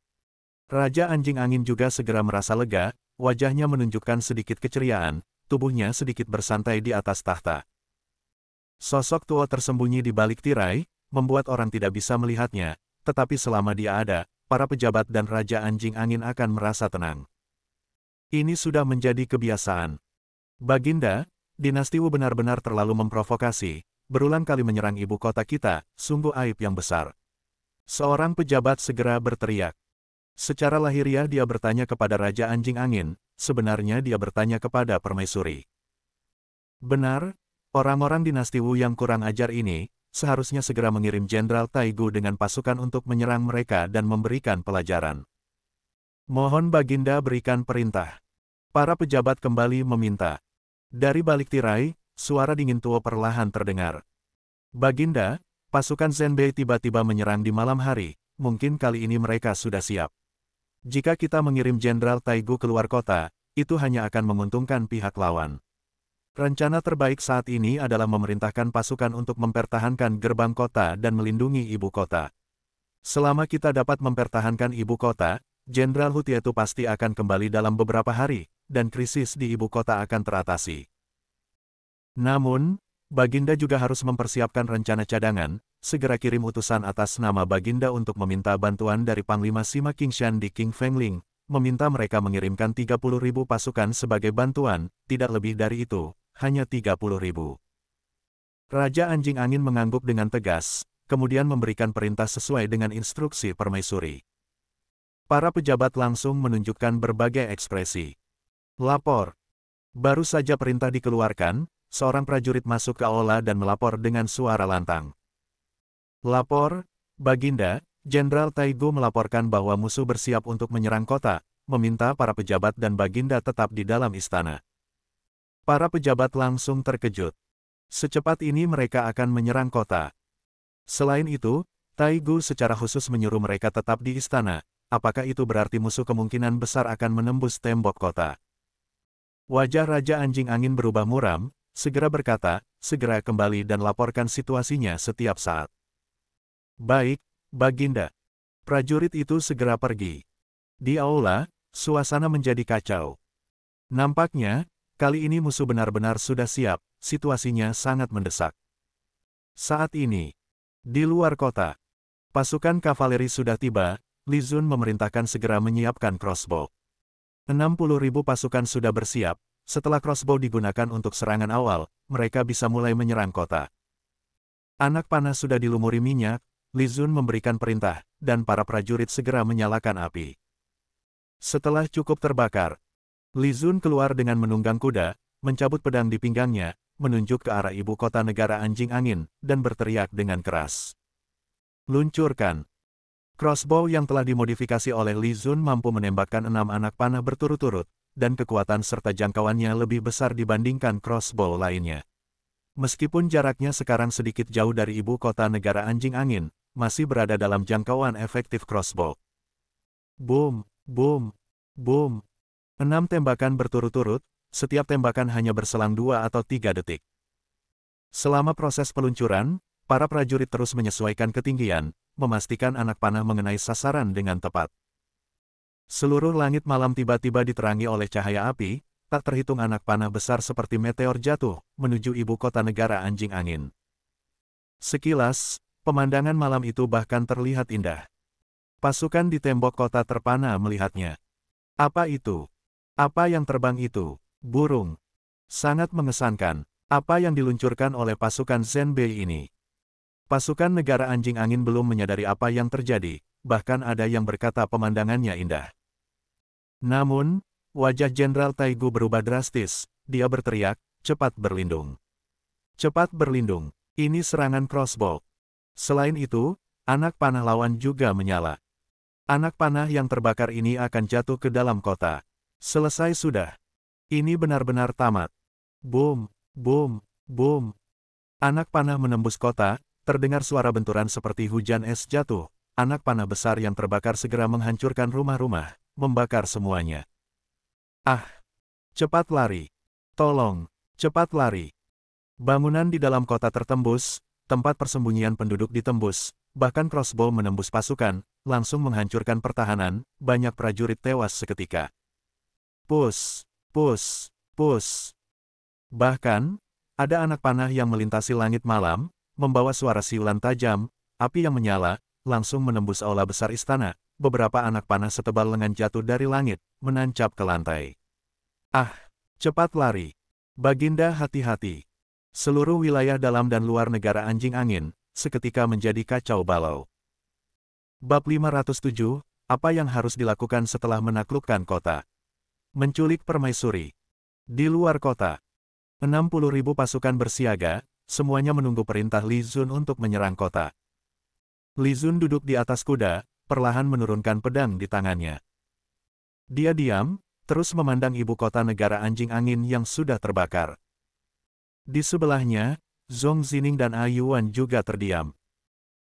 Raja anjing angin juga segera merasa lega, wajahnya menunjukkan sedikit keceriaan, tubuhnya sedikit bersantai di atas tahta. Sosok Tuo tersembunyi di balik tirai, membuat orang tidak bisa melihatnya, tetapi selama dia ada, para pejabat dan Raja anjing angin akan merasa tenang. Ini sudah menjadi kebiasaan. Baginda, dinasti Wu benar-benar terlalu memprovokasi, berulang kali menyerang ibu kota kita, sungguh aib yang besar. Seorang pejabat segera berteriak. Secara lahiriah dia bertanya kepada Raja anjing angin, sebenarnya dia bertanya kepada permaisuri. Benar, orang-orang dinasti Wu yang kurang ajar ini, seharusnya segera mengirim Jenderal Taigu dengan pasukan untuk menyerang mereka dan memberikan pelajaran. Mohon Baginda berikan perintah. Para pejabat kembali meminta. Dari balik tirai, suara dingin Tuo perlahan terdengar. Baginda, pasukan Zhenbei tiba-tiba menyerang di malam hari, mungkin kali ini mereka sudah siap. Jika kita mengirim Jenderal Taigu keluar kota, itu hanya akan menguntungkan pihak lawan. Rencana terbaik saat ini adalah memerintahkan pasukan untuk mempertahankan gerbang kota dan melindungi ibu kota. Selama kita dapat mempertahankan ibu kota, Jenderal Hutietu pasti akan kembali dalam beberapa hari, dan krisis di ibu kota akan teratasi. Namun, Baginda juga harus mempersiapkan rencana cadangan, segera kirim utusan atas nama Baginda untuk meminta bantuan dari Panglima Sima Qingshan di King Fengling, meminta mereka mengirimkan 30.000 pasukan sebagai bantuan, tidak lebih dari itu, hanya 30.000. Raja Anjing Angin mengangguk dengan tegas, kemudian memberikan perintah sesuai dengan instruksi permaisuri. Para pejabat langsung menunjukkan berbagai ekspresi. Lapor. Baru saja perintah dikeluarkan, seorang prajurit masuk ke aula dan melapor dengan suara lantang. Lapor, Baginda, Jenderal Taigu melaporkan bahwa musuh bersiap untuk menyerang kota, meminta para pejabat dan Baginda tetap di dalam istana. Para pejabat langsung terkejut. Secepat ini mereka akan menyerang kota. Selain itu, Taigu secara khusus menyuruh mereka tetap di istana. Apakah itu berarti musuh kemungkinan besar akan menembus tembok kota? Wajah Raja Anjing Angin berubah muram, segera berkata, segera kembali dan laporkan situasinya setiap saat. Baik, Baginda. Prajurit itu segera pergi. Di aula, suasana menjadi kacau. Nampaknya, kali ini musuh benar-benar sudah siap, situasinya sangat mendesak. Saat ini, di luar kota, pasukan kavaleri sudah tiba, Li Zun memerintahkan segera menyiapkan crossbow. 60.000 pasukan sudah bersiap, setelah crossbow digunakan untuk serangan awal, mereka bisa mulai menyerang kota. Anak panah sudah dilumuri minyak, Li Zun memberikan perintah, dan para prajurit segera menyalakan api. Setelah cukup terbakar, Li Zun keluar dengan menunggang kuda, mencabut pedang di pinggangnya, menunjuk ke arah ibu kota negara Anjing Angin, dan berteriak dengan keras. Luncurkan. Crossbow yang telah dimodifikasi oleh Li Zun mampu menembakkan 6 anak panah berturut-turut, dan kekuatan serta jangkauannya lebih besar dibandingkan crossbow lainnya. Meskipun jaraknya sekarang sedikit jauh dari ibu kota negara Anjing Angin, masih berada dalam jangkauan efektif crossbow. Boom, boom, boom. 6 tembakan berturut-turut, setiap tembakan hanya berselang 2 atau 3 detik. Selama proses peluncuran, para prajurit terus menyesuaikan ketinggian, memastikan anak panah mengenai sasaran dengan tepat. Seluruh langit malam tiba-tiba diterangi oleh cahaya api, tak terhitung anak panah besar seperti meteor jatuh, menuju ibu kota negara Anjing Angin. Sekilas, pemandangan malam itu bahkan terlihat indah. Pasukan di tembok kota terpana melihatnya. Apa itu? Apa yang terbang itu? Burung. Sangat mengesankan. Apa yang diluncurkan oleh pasukan Zenbei ini? Pasukan negara Anjing Angin belum menyadari apa yang terjadi, bahkan ada yang berkata pemandangannya indah. Namun, wajah Jenderal Taigu berubah drastis, dia berteriak, cepat berlindung. Cepat berlindung, ini serangan crossbow. Selain itu, anak panah lawan juga menyala. Anak panah yang terbakar ini akan jatuh ke dalam kota. Selesai sudah. Ini benar-benar tamat. Boom, boom, boom. Anak panah menembus kota, terdengar suara benturan seperti hujan es jatuh. Anak panah besar yang terbakar segera menghancurkan rumah-rumah, membakar semuanya. Ah! Cepat lari! Tolong! Cepat lari! Bangunan di dalam kota tertembus, tempat persembunyian penduduk ditembus, bahkan crossbow menembus pasukan, langsung menghancurkan pertahanan, banyak prajurit tewas seketika. Push! Push! Push! Bahkan, ada anak panah yang melintasi langit malam, membawa suara siulan tajam, api yang menyala, langsung menembus aula besar istana, beberapa anak panah setebal lengan jatuh dari langit, menancap ke lantai. Ah! Cepat lari! Baginda hati-hati! Seluruh wilayah dalam dan luar negara Anjing Angin, seketika menjadi kacau balau. Bab 507, apa yang harus dilakukan setelah menaklukkan kota? Menculik permaisuri. Di luar kota, 60.000 pasukan bersiaga, semuanya menunggu perintah Li Zun untuk menyerang kota. Li Zun duduk di atas kuda, perlahan menurunkan pedang di tangannya. Dia diam, terus memandang ibu kota negara Anjing Angin yang sudah terbakar. Di sebelahnya, Zhong Zining dan Ayuan juga terdiam.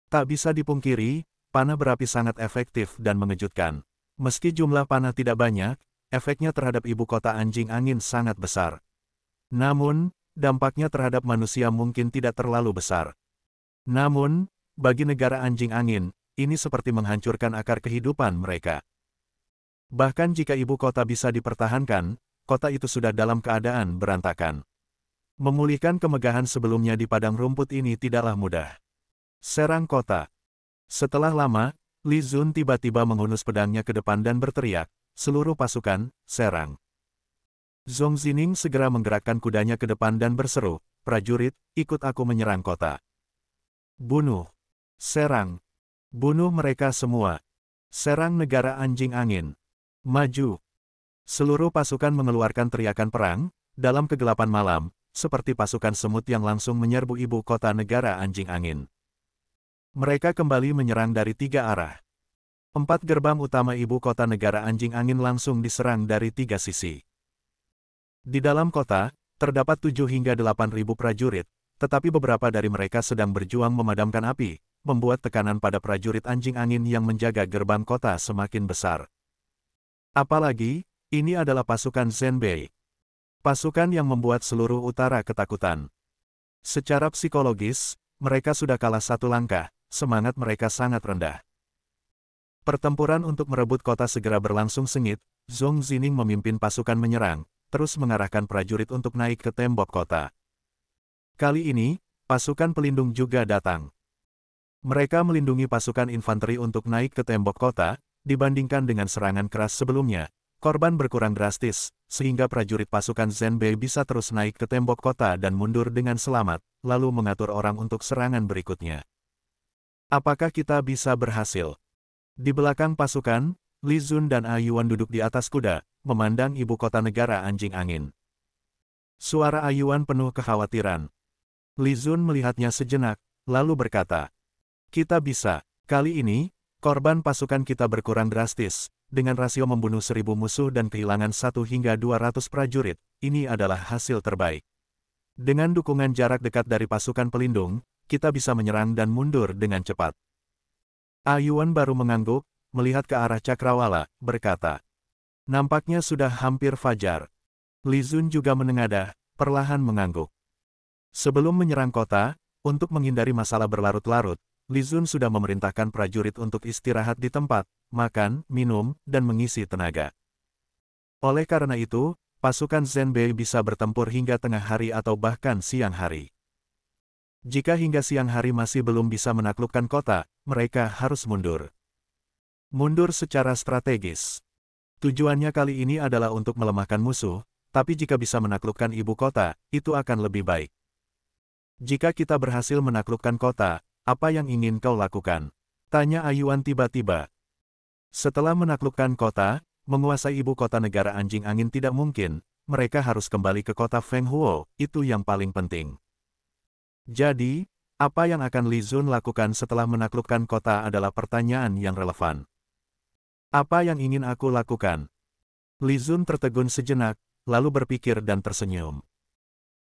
Tak bisa dipungkiri, panah berapi sangat efektif dan mengejutkan. Meski jumlah panah tidak banyak, efeknya terhadap ibu kota anjing angin sangat besar. Namun, dampaknya terhadap manusia mungkin tidak terlalu besar. Namun, bagi negara anjing angin, ini seperti menghancurkan akar kehidupan mereka. Bahkan jika ibu kota bisa dipertahankan, kota itu sudah dalam keadaan berantakan. Memulihkan kemegahan sebelumnya di padang rumput ini tidaklah mudah. Serang kota. Setelah lama, Li Zun tiba-tiba menghunus pedangnya ke depan dan berteriak, "Seluruh pasukan, serang!" Zhong Zining segera menggerakkan kudanya ke depan dan berseru, "Prajurit, ikut aku menyerang kota. Bunuh! Serang! Bunuh mereka semua! Serang negara anjing angin! Maju!" Seluruh pasukan mengeluarkan teriakan perang, dalam kegelapan malam, seperti pasukan semut yang langsung menyerbu ibu kota negara anjing angin. Mereka kembali menyerang dari 3 arah. 4 gerbang utama ibu kota negara anjing angin langsung diserang dari 3 sisi. Di dalam kota, terdapat 7 hingga 8.000 prajurit, tetapi beberapa dari mereka sedang berjuang memadamkan api, membuat tekanan pada prajurit anjing angin yang menjaga gerbang kota semakin besar. Apalagi, ini adalah pasukan Zhenbei. Pasukan yang membuat seluruh utara ketakutan. Secara psikologis, mereka sudah kalah 1 langkah, semangat mereka sangat rendah. Pertempuran untuk merebut kota segera berlangsung sengit, Zhong Zining memimpin pasukan menyerang, terus mengarahkan prajurit untuk naik ke tembok kota. Kali ini, pasukan pelindung juga datang. Mereka melindungi pasukan infanteri untuk naik ke tembok kota, dibandingkan dengan serangan keras sebelumnya. Korban berkurang drastis, sehingga prajurit pasukan Zhenbei bisa terus naik ke tembok kota dan mundur dengan selamat, lalu mengatur orang untuk serangan berikutnya. Apakah kita bisa berhasil? Di belakang pasukan, Li Zun dan A Yuan duduk di atas kuda, memandang ibu kota negara anjing angin. Suara A Yuan penuh kekhawatiran. Li Zun melihatnya sejenak, lalu berkata, "Kita bisa. Kali ini, korban pasukan kita berkurang drastis. Dengan rasio membunuh 1.000 musuh dan kehilangan 1 hingga 200 prajurit, ini adalah hasil terbaik. Dengan dukungan jarak dekat dari pasukan pelindung, kita bisa menyerang dan mundur dengan cepat." A Yuan baru mengangguk, melihat ke arah cakrawala, berkata, "Nampaknya sudah hampir fajar." Li Zun juga menengadah, perlahan mengangguk. Sebelum menyerang kota, untuk menghindari masalah berlarut-larut, Li Zun sudah memerintahkan prajurit untuk istirahat di tempat, makan, minum, dan mengisi tenaga. Oleh karena itu, pasukan Zhenbei bisa bertempur hingga tengah hari atau bahkan siang hari. Jika hingga siang hari masih belum bisa menaklukkan kota, mereka harus mundur. Mundur secara strategis. Tujuannya kali ini adalah untuk melemahkan musuh, tapi jika bisa menaklukkan ibu kota, itu akan lebih baik. Jika kita berhasil menaklukkan kota, apa yang ingin kau lakukan? Tanya A Yuan tiba-tiba. Setelah menaklukkan kota, menguasai ibu kota negara anjing angin tidak mungkin, mereka harus kembali ke kota Feng Huo, itu yang paling penting. Jadi, apa yang akan Li Zun lakukan setelah menaklukkan kota adalah pertanyaan yang relevan. Apa yang ingin aku lakukan? Li Zun tertegun sejenak, lalu berpikir dan tersenyum.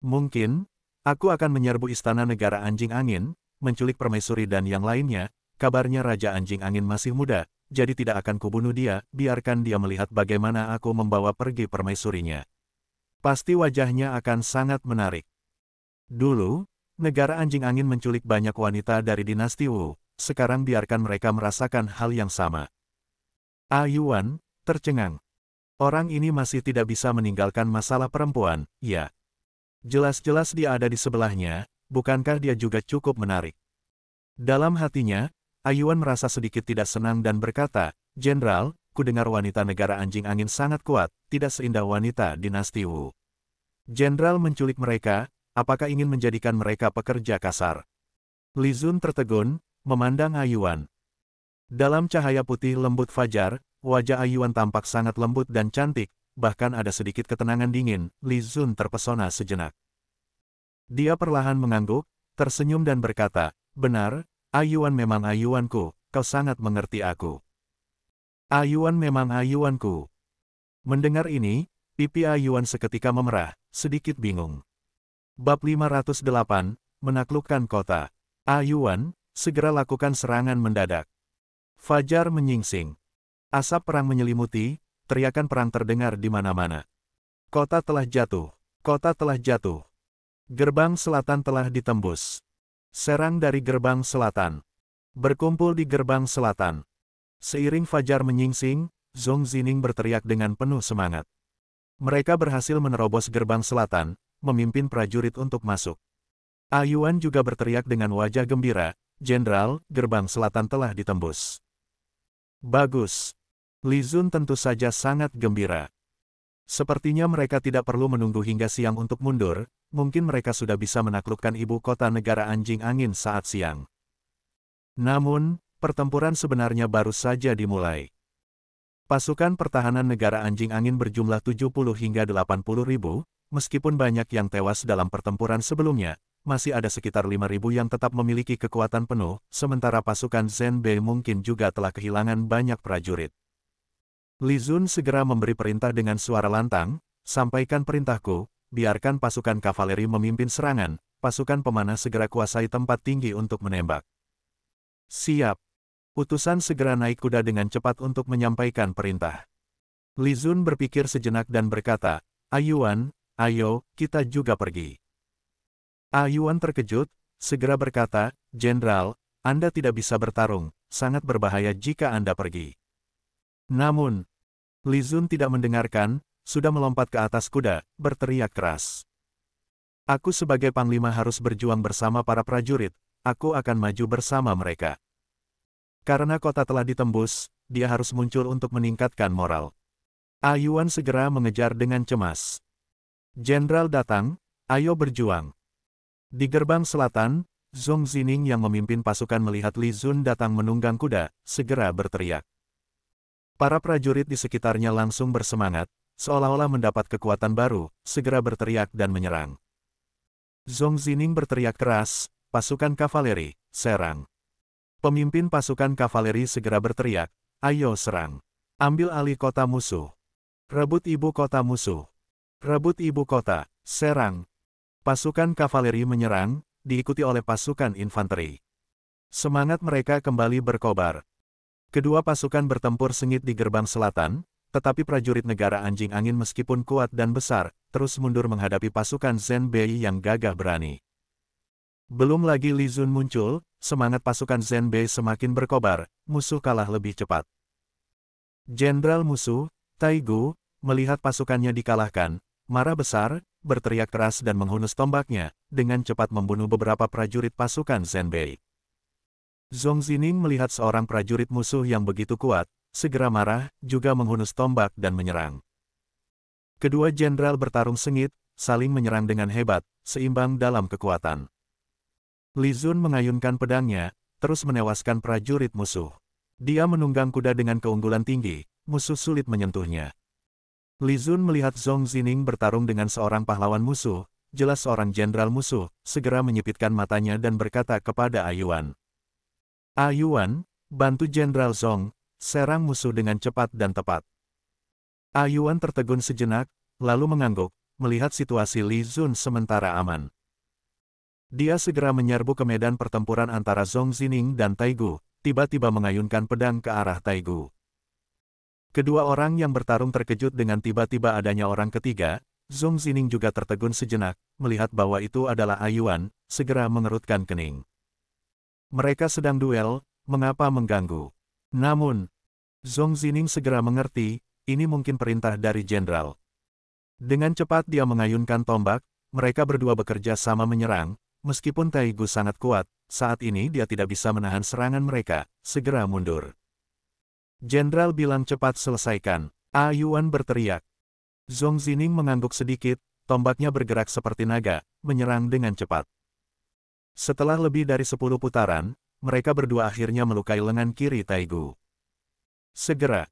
Mungkin, aku akan menyerbu istana negara anjing angin, menculik permaisuri dan yang lainnya. Kabarnya Raja Anjing Angin masih muda, jadi tidak akan kubunuh dia, biarkan dia melihat bagaimana aku membawa pergi permaisurinya. Pasti wajahnya akan sangat menarik. Dulu, negara Anjing Angin menculik banyak wanita dari dinasti Wu, sekarang biarkan mereka merasakan hal yang sama. A Yuan tercengang. Orang ini masih tidak bisa meninggalkan masalah perempuan, ya. Jelas-jelas dia ada di sebelahnya, bukankah dia juga cukup menarik? Dalam hatinya, A Yuan merasa sedikit tidak senang dan berkata, "Jenderal, ku dengar wanita negara anjing angin sangat kuat, tidak seindah wanita dinasti Wu. Jenderal menculik mereka, apakah ingin menjadikan mereka pekerja kasar?" Li Zun tertegun, memandang A Yuan. Dalam cahaya putih lembut fajar, wajah A Yuan tampak sangat lembut dan cantik, bahkan ada sedikit ketenangan dingin. Li Zun terpesona sejenak. Dia perlahan mengangguk, tersenyum dan berkata, "Benar, A Yuan memang A Yuanku, kau sangat mengerti aku." A Yuan memang A Yuanku. Mendengar ini, pipi A Yuan seketika memerah, sedikit bingung. Bab 508, Menaklukkan Kota. A Yuan, segera lakukan serangan mendadak. Fajar menyingsing. Asap perang menyelimuti, teriakan perang terdengar di mana-mana. Kota telah jatuh. Kota telah jatuh. Gerbang selatan telah ditembus. Serang dari gerbang selatan. Berkumpul di gerbang selatan. Seiring fajar menyingsing, Zhong Zining berteriak dengan penuh semangat. Mereka berhasil menerobos gerbang selatan, memimpin prajurit untuk masuk. Yuan juga berteriak dengan wajah gembira, "Jenderal, gerbang selatan telah ditembus." Bagus. Li Zun tentu saja sangat gembira. Sepertinya mereka tidak perlu menunggu hingga siang untuk mundur, mungkin mereka sudah bisa menaklukkan ibu kota negara anjing angin saat siang. Namun, pertempuran sebenarnya baru saja dimulai. Pasukan pertahanan negara anjing angin berjumlah 70 hingga 80 ribu, meskipun banyak yang tewas dalam pertempuran sebelumnya, masih ada sekitar 5.000 yang tetap memiliki kekuatan penuh, sementara pasukan Zhenbei mungkin juga telah kehilangan banyak prajurit. Li Zun segera memberi perintah dengan suara lantang, "Sampaikan perintahku, biarkan pasukan kavaleri memimpin serangan, pasukan pemanah segera kuasai tempat tinggi untuk menembak." "Siap." Utusan segera naik kuda dengan cepat untuk menyampaikan perintah. Li Zun berpikir sejenak dan berkata, "Yuan, ayo, kita juga pergi." Yuan terkejut, segera berkata, "Jenderal, Anda tidak bisa bertarung, sangat berbahaya jika Anda pergi." Namun, Li Zun tidak mendengarkan, sudah melompat ke atas kuda, berteriak keras. "Aku sebagai panglima harus berjuang bersama para prajurit, aku akan maju bersama mereka." Karena kota telah ditembus, dia harus muncul untuk meningkatkan moral. Yuan segera mengejar dengan cemas. "Jenderal datang, ayo berjuang." Di gerbang selatan, Zhong Zining yang memimpin pasukan melihat Li Zun datang menunggang kuda, segera berteriak. Para prajurit di sekitarnya langsung bersemangat, seolah-olah mendapat kekuatan baru, segera berteriak dan menyerang. Zhong Zining berteriak keras, "Pasukan kavaleri, serang." Pemimpin pasukan kavaleri segera berteriak, "Ayo serang. Ambil alih kota musuh. Rebut ibu kota musuh. Rebut ibu kota, serang." Pasukan kavaleri menyerang, diikuti oleh pasukan infanteri. Semangat mereka kembali berkobar. Kedua pasukan bertempur sengit di gerbang selatan, tetapi prajurit negara anjing angin meskipun kuat dan besar, terus mundur menghadapi pasukan Zhenbei yang gagah berani. Belum lagi Li Zun muncul, semangat pasukan Zhenbei semakin berkobar, musuh kalah lebih cepat. Jenderal musuh, Taigu, melihat pasukannya dikalahkan, marah besar, berteriak keras dan menghunus tombaknya, dengan cepat membunuh beberapa prajurit pasukan Zhenbei. Zhong Zining melihat seorang prajurit musuh yang begitu kuat, segera marah, juga menghunus tombak dan menyerang. Kedua jenderal bertarung sengit, saling menyerang dengan hebat, seimbang dalam kekuatan. Li Zun mengayunkan pedangnya, terus menewaskan prajurit musuh. Dia menunggang kuda dengan keunggulan tinggi, musuh sulit menyentuhnya. Li Zun melihat Zhong Zining bertarung dengan seorang pahlawan musuh, jelas seorang jenderal musuh, segera menyipitkan matanya dan berkata kepada Yuan. "Yuan, bantu Jenderal Zhong, serang musuh dengan cepat dan tepat." Yuan tertegun sejenak, lalu mengangguk, melihat situasi Li Zun sementara aman. Dia segera menyerbu ke medan pertempuran antara Zhong Zining dan Taigu, tiba-tiba mengayunkan pedang ke arah Taigu. Kedua orang yang bertarung terkejut dengan tiba-tiba adanya orang ketiga, Zhong Zining juga tertegun sejenak, melihat bahwa itu adalah Yuan, segera mengerutkan kening. Mereka sedang duel, mengapa mengganggu? Namun, Zhong Zining segera mengerti, ini mungkin perintah dari jenderal. Dengan cepat dia mengayunkan tombak, mereka berdua bekerja sama menyerang. Meskipun Taigu sangat kuat, saat ini dia tidak bisa menahan serangan mereka, segera mundur. Jenderal bilang cepat selesaikan. Yuan berteriak. Zhong Zining mengangguk sedikit, tombaknya bergerak seperti naga, menyerang dengan cepat. Setelah lebih dari 10 putaran, mereka berdua akhirnya melukai lengan kiri Taigu. Segera,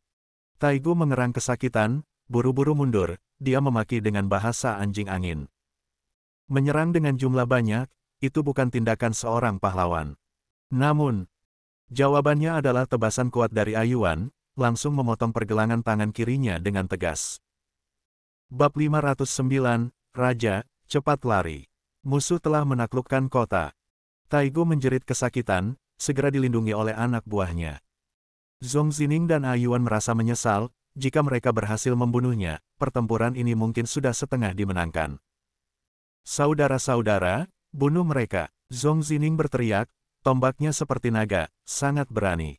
Taigu mengerang kesakitan, buru-buru mundur, dia memaki dengan bahasa anjing angin. Menyerang dengan jumlah banyak, itu bukan tindakan seorang pahlawan. Namun, jawabannya adalah tebasan kuat dari Yuan, langsung memotong pergelangan tangan kirinya dengan tegas. Bab 509, Raja, cepat lari. Musuh telah menaklukkan kota. Taigu menjerit kesakitan, segera dilindungi oleh anak buahnya. Zhong Zining dan Ayuan merasa menyesal, jika mereka berhasil membunuhnya, pertempuran ini mungkin sudah setengah dimenangkan. Saudara-saudara, bunuh mereka. Zhong Zining berteriak, tombaknya seperti naga, sangat berani.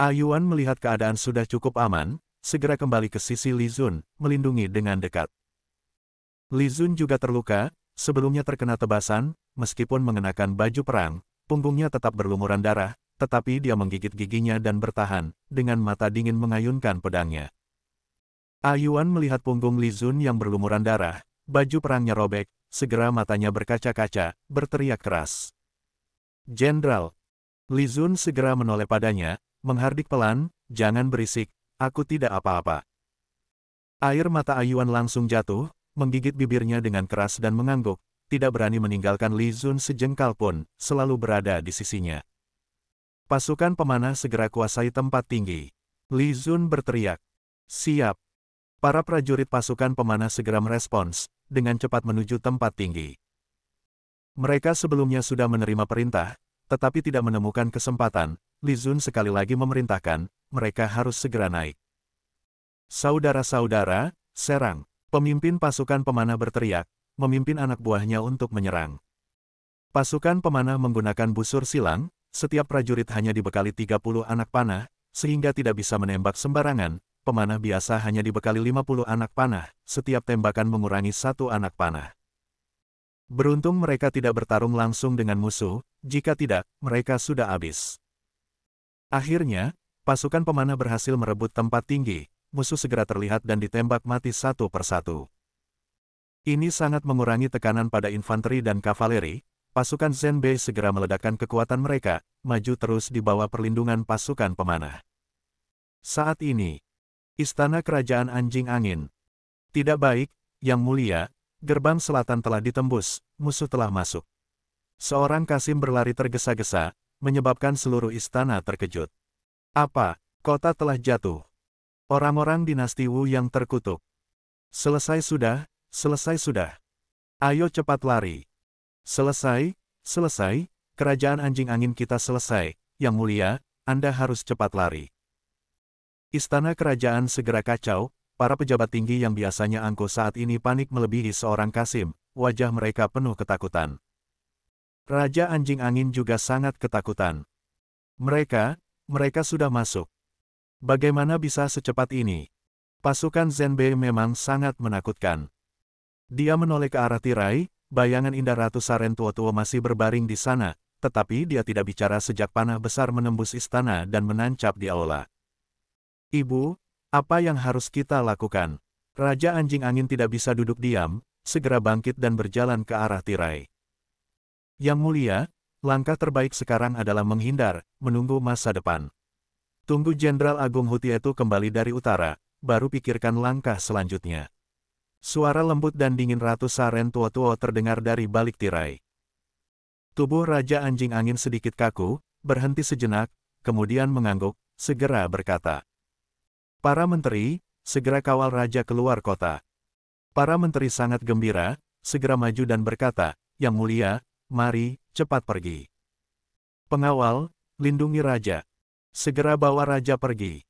Ayuan melihat keadaan sudah cukup aman, segera kembali ke sisi Li Zun, melindungi dengan dekat. Li Zun juga terluka, sebelumnya terkena tebasan, meskipun mengenakan baju perang, punggungnya tetap berlumuran darah, tetapi dia menggigit giginya dan bertahan, dengan mata dingin mengayunkan pedangnya. Ayuan melihat punggung Li Zun yang berlumuran darah, baju perangnya robek, segera matanya berkaca-kaca, berteriak keras. "Jenderal!" Li Zun segera menoleh padanya, menghardik pelan, "Jangan berisik, aku tidak apa-apa." Air mata Ayuan langsung jatuh, menggigit bibirnya dengan keras dan mengangguk, tidak berani meninggalkan Li Zun sejengkal pun, selalu berada di sisinya. Pasukan pemanah segera kuasai tempat tinggi. Li Zun berteriak, "Siap!" Para prajurit pasukan pemanah segera merespons, dengan cepat menuju tempat tinggi. Mereka sebelumnya sudah menerima perintah, tetapi tidak menemukan kesempatan. Li Zun sekali lagi memerintahkan, mereka harus segera naik. "Saudara-saudara, serang!" Pemimpin pasukan pemanah berteriak, memimpin anak buahnya untuk menyerang. Pasukan pemanah menggunakan busur silang, setiap prajurit hanya dibekali 30 anak panah, sehingga tidak bisa menembak sembarangan. Pemanah biasa hanya dibekali 50 anak panah, setiap tembakan mengurangi 1 anak panah. Beruntung mereka tidak bertarung langsung dengan musuh, jika tidak, mereka sudah habis. Akhirnya, pasukan pemanah berhasil merebut tempat tinggi, musuh segera terlihat dan ditembak mati satu persatu. Ini sangat mengurangi tekanan pada infanteri dan kavaleri. Pasukan Zenbei segera meledakkan kekuatan mereka, maju terus di bawah perlindungan pasukan pemanah. Saat ini, Istana Kerajaan Anjing Angin. Tidak baik, Yang Mulia, gerbang selatan telah ditembus, musuh telah masuk. Seorang Kasim berlari tergesa-gesa, menyebabkan seluruh istana terkejut. Apa, kota telah jatuh? Orang-orang dinasti Wu yang terkutuk. Selesai sudah, selesai sudah. Ayo cepat lari. Selesai, selesai, kerajaan anjing angin kita selesai, Yang Mulia, Anda harus cepat lari. Istana kerajaan segera kacau, para pejabat tinggi yang biasanya angkuh saat ini panik melebihi seorang Kasim, wajah mereka penuh ketakutan. Raja anjing angin juga sangat ketakutan. Mereka sudah masuk. Bagaimana bisa secepat ini? Pasukan Zenbei memang sangat menakutkan. Dia menoleh ke arah tirai. Bayangan indah Ratu Saren tua-tua masih berbaring di sana, tetapi dia tidak bicara sejak panah besar menembus istana dan menancap di aula. "Ibu, apa yang harus kita lakukan?" Raja Anjing Angin tidak bisa duduk diam, segera bangkit dan berjalan ke arah tirai. "Yang Mulia, langkah terbaik sekarang adalah menghindar, menunggu masa depan. Tunggu Jenderal Agung Hutietu kembali dari utara, baru pikirkan langkah selanjutnya." Suara lembut dan dingin Ratu Saren tua-tua terdengar dari balik tirai. Tubuh Raja Anjing Angin sedikit kaku, berhenti sejenak, kemudian mengangguk, segera berkata, "Para menteri, segera kawal Raja keluar kota." Para menteri sangat gembira, segera maju dan berkata, "Yang Mulia, mari, cepat pergi. Pengawal, lindungi Raja. Segera bawa Raja pergi."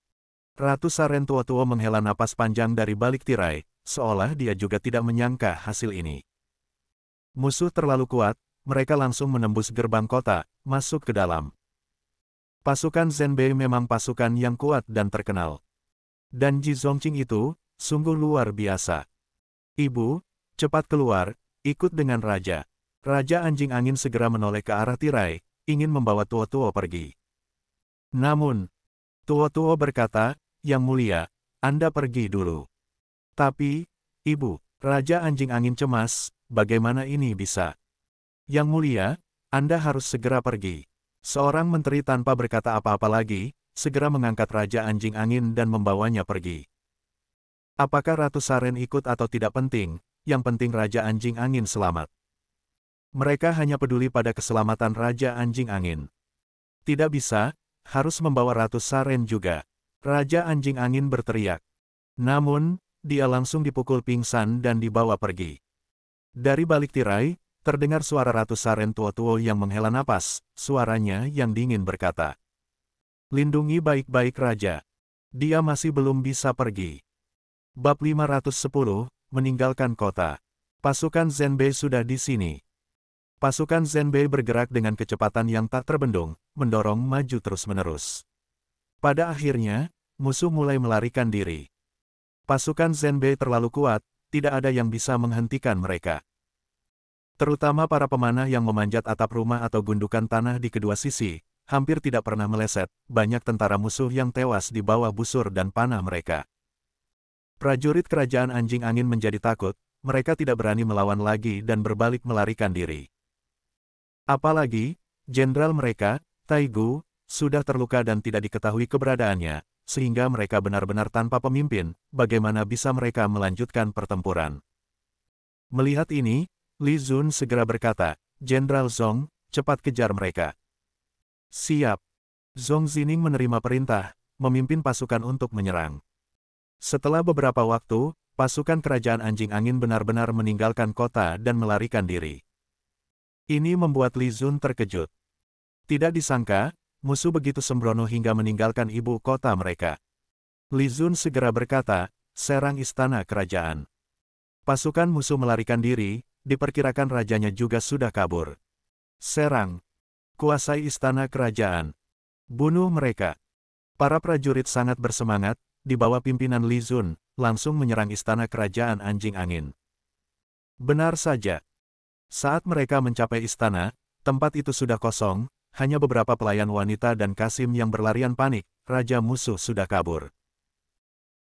Ratu Saren tua-tua menghela napas panjang dari balik tirai, seolah dia juga tidak menyangka hasil ini. Musuh terlalu kuat, mereka langsung menembus gerbang kota, masuk ke dalam. Pasukan Zenbei memang pasukan yang kuat dan terkenal. Dan Ji Zongqing itu, sungguh luar biasa. "Ibu, cepat keluar, ikut dengan Raja." Raja Anjing Angin segera menoleh ke arah tirai, ingin membawa tua-tua pergi. Namun, tua-tua berkata, "Yang Mulia, Anda pergi dulu." "Tapi, Ibu," Raja Anjing Angin cemas, "bagaimana ini bisa?" "Yang Mulia, Anda harus segera pergi." Seorang menteri tanpa berkata apa-apa lagi, segera mengangkat Raja Anjing Angin dan membawanya pergi. Apakah Ratu Saren ikut atau tidak penting, yang penting Raja Anjing Angin selamat. Mereka hanya peduli pada keselamatan Raja Anjing Angin. Tidak bisa, harus membawa Ratu Saren juga. Raja Anjing Angin berteriak. Namun, dia langsung dipukul pingsan dan dibawa pergi. Dari balik tirai, terdengar suara Ratu Saren tua-tua yang menghela napas, suaranya yang dingin berkata, Lindungi baik-baik Raja. Dia masih belum bisa pergi. Bab 510, meninggalkan kota. Pasukan Zenbei sudah di sini. Pasukan Zenbei bergerak dengan kecepatan yang tak terbendung, mendorong maju terus-menerus. Pada akhirnya, musuh mulai melarikan diri. Pasukan Zenbei terlalu kuat, tidak ada yang bisa menghentikan mereka. Terutama para pemanah yang memanjat atap rumah atau gundukan tanah di kedua sisi, hampir tidak pernah meleset, banyak tentara musuh yang tewas di bawah busur dan panah mereka. Prajurit kerajaan anjing angin menjadi takut, mereka tidak berani melawan lagi dan berbalik melarikan diri. Apalagi, jenderal mereka, Taigu, sudah terluka dan tidak diketahui keberadaannya, sehingga mereka benar-benar tanpa pemimpin, bagaimana bisa mereka melanjutkan pertempuran. Melihat ini, Li Zun segera berkata, "Jenderal Zong, cepat kejar mereka." "Siap." Zong Zining menerima perintah, memimpin pasukan untuk menyerang. Setelah beberapa waktu, pasukan kerajaan anjing angin benar-benar meninggalkan kota dan melarikan diri. Ini membuat Li Zun terkejut. Tidak disangka, musuh begitu sembrono hingga meninggalkan ibu kota mereka. Li Zun segera berkata, "Serang istana kerajaan." Pasukan musuh melarikan diri, diperkirakan rajanya juga sudah kabur. "Serang. Kuasai istana kerajaan. Bunuh mereka." Para prajurit sangat bersemangat, di bawah pimpinan Li Zun, langsung menyerang istana kerajaan anjing angin. Benar saja. Saat mereka mencapai istana, tempat itu sudah kosong, hanya beberapa pelayan wanita dan Kasim yang berlarian panik, raja musuh sudah kabur.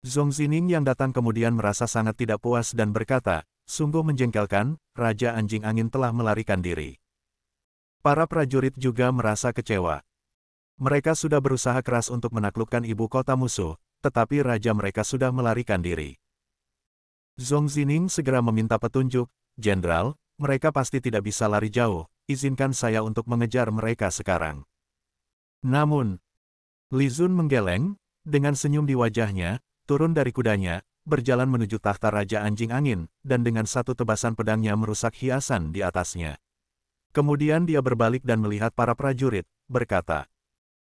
Zong Zining yang datang kemudian merasa sangat tidak puas dan berkata, "Sungguh menjengkelkan, raja anjing angin telah melarikan diri." Para prajurit juga merasa kecewa. Mereka sudah berusaha keras untuk menaklukkan ibu kota musuh, tetapi raja mereka sudah melarikan diri. Zong Zining segera meminta petunjuk, "Jenderal, mereka pasti tidak bisa lari jauh, izinkan saya untuk mengejar mereka sekarang." Namun, Li Zun menggeleng, dengan senyum di wajahnya, turun dari kudanya, berjalan menuju tahta Raja Anjing Angin, dan dengan satu tebasan pedangnya merusak hiasan di atasnya. Kemudian dia berbalik dan melihat para prajurit, berkata,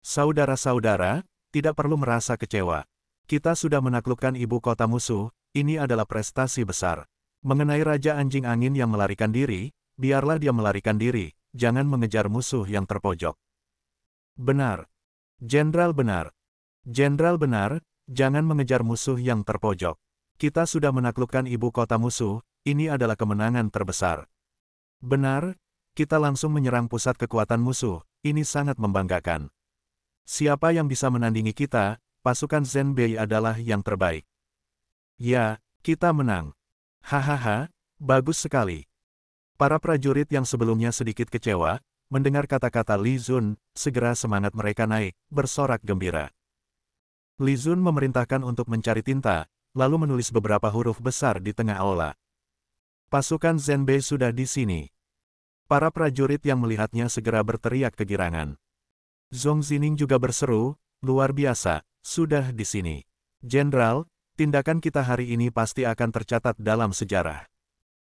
"Saudara-saudara, tidak perlu merasa kecewa. Kita sudah menaklukkan ibu kota musuh, ini adalah prestasi besar. Mengenai Raja Anjing Angin yang melarikan diri, biarlah dia melarikan diri, jangan mengejar musuh yang terpojok." "Benar. Jenderal benar. Jenderal benar, jangan mengejar musuh yang terpojok. Kita sudah menaklukkan ibu kota musuh, ini adalah kemenangan terbesar. Benar, kita langsung menyerang pusat kekuatan musuh, ini sangat membanggakan. Siapa yang bisa menandingi kita, pasukan Zenbei adalah yang terbaik. Ya, kita menang. Hahaha, bagus sekali." Para prajurit yang sebelumnya sedikit kecewa, mendengar kata-kata Li Zun, segera semangat mereka naik, bersorak gembira. Li Zun memerintahkan untuk mencari tinta, lalu menulis beberapa huruf besar di tengah aula. "Pasukan Zenbei sudah di sini." Para prajurit yang melihatnya segera berteriak kegirangan. Zong Zining juga berseru, "Luar biasa, sudah di sini. Jenderal, tindakan kita hari ini pasti akan tercatat dalam sejarah."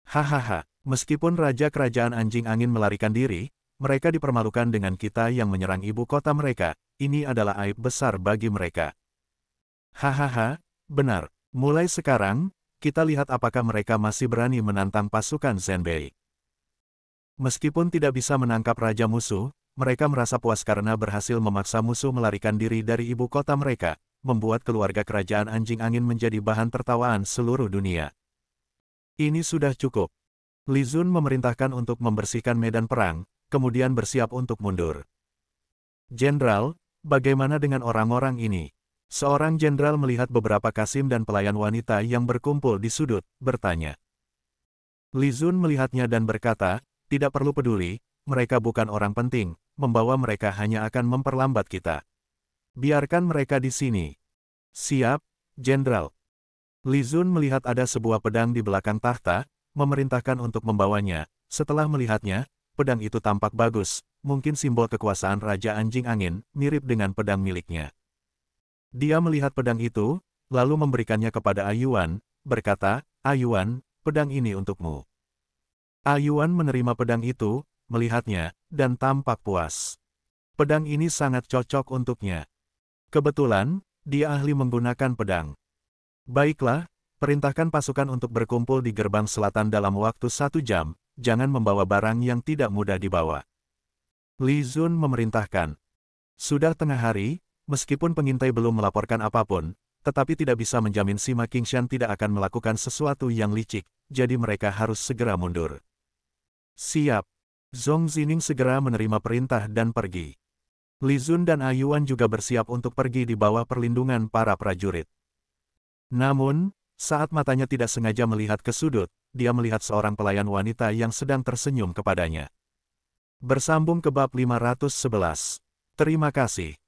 Hahaha, meskipun Raja Kerajaan Anjing Angin melarikan diri, mereka dipermalukan dengan kita yang menyerang ibu kota mereka, ini adalah aib besar bagi mereka. Hahaha, benar, mulai sekarang, kita lihat apakah mereka masih berani menantang pasukan Zenbei. Meskipun tidak bisa menangkap raja musuh, mereka merasa puas karena berhasil memaksa musuh melarikan diri dari ibu kota mereka, membuat keluarga kerajaan anjing angin menjadi bahan tertawaan seluruh dunia. Ini sudah cukup. Li Zun memerintahkan untuk membersihkan medan perang, kemudian bersiap untuk mundur. "Jenderal, bagaimana dengan orang-orang ini?" Seorang jenderal melihat beberapa Kasim dan pelayan wanita yang berkumpul di sudut, bertanya. Li Zun melihatnya dan berkata, "Tidak perlu peduli, mereka bukan orang penting, membawa mereka hanya akan memperlambat kita. Biarkan mereka di sini." "Siap, Jenderal." Li Zun melihat ada sebuah pedang di belakang tahta, memerintahkan untuk membawanya. Setelah melihatnya, pedang itu tampak bagus, mungkin simbol kekuasaan Raja Anjing Angin, mirip dengan pedang miliknya. Dia melihat pedang itu, lalu memberikannya kepada Ayuan, berkata, "Ayuan, pedang ini untukmu." Ayuan menerima pedang itu, melihatnya, dan tampak puas. Pedang ini sangat cocok untuknya. Kebetulan, dia ahli menggunakan pedang. Baiklah, perintahkan pasukan untuk berkumpul di gerbang selatan dalam waktu 1 jam, jangan membawa barang yang tidak mudah dibawa. Li Zun memerintahkan. Sudah tengah hari, meskipun pengintai belum melaporkan apapun, tetapi tidak bisa menjamin Sima Qingshan tidak akan melakukan sesuatu yang licik, jadi mereka harus segera mundur. Siap. Zhong Zining segera menerima perintah dan pergi. Li Zun dan Ayuan juga bersiap untuk pergi di bawah perlindungan para prajurit. Namun, saat matanya tidak sengaja melihat ke sudut, dia melihat seorang pelayan wanita yang sedang tersenyum kepadanya. Bersambung ke bab 511. Terima kasih.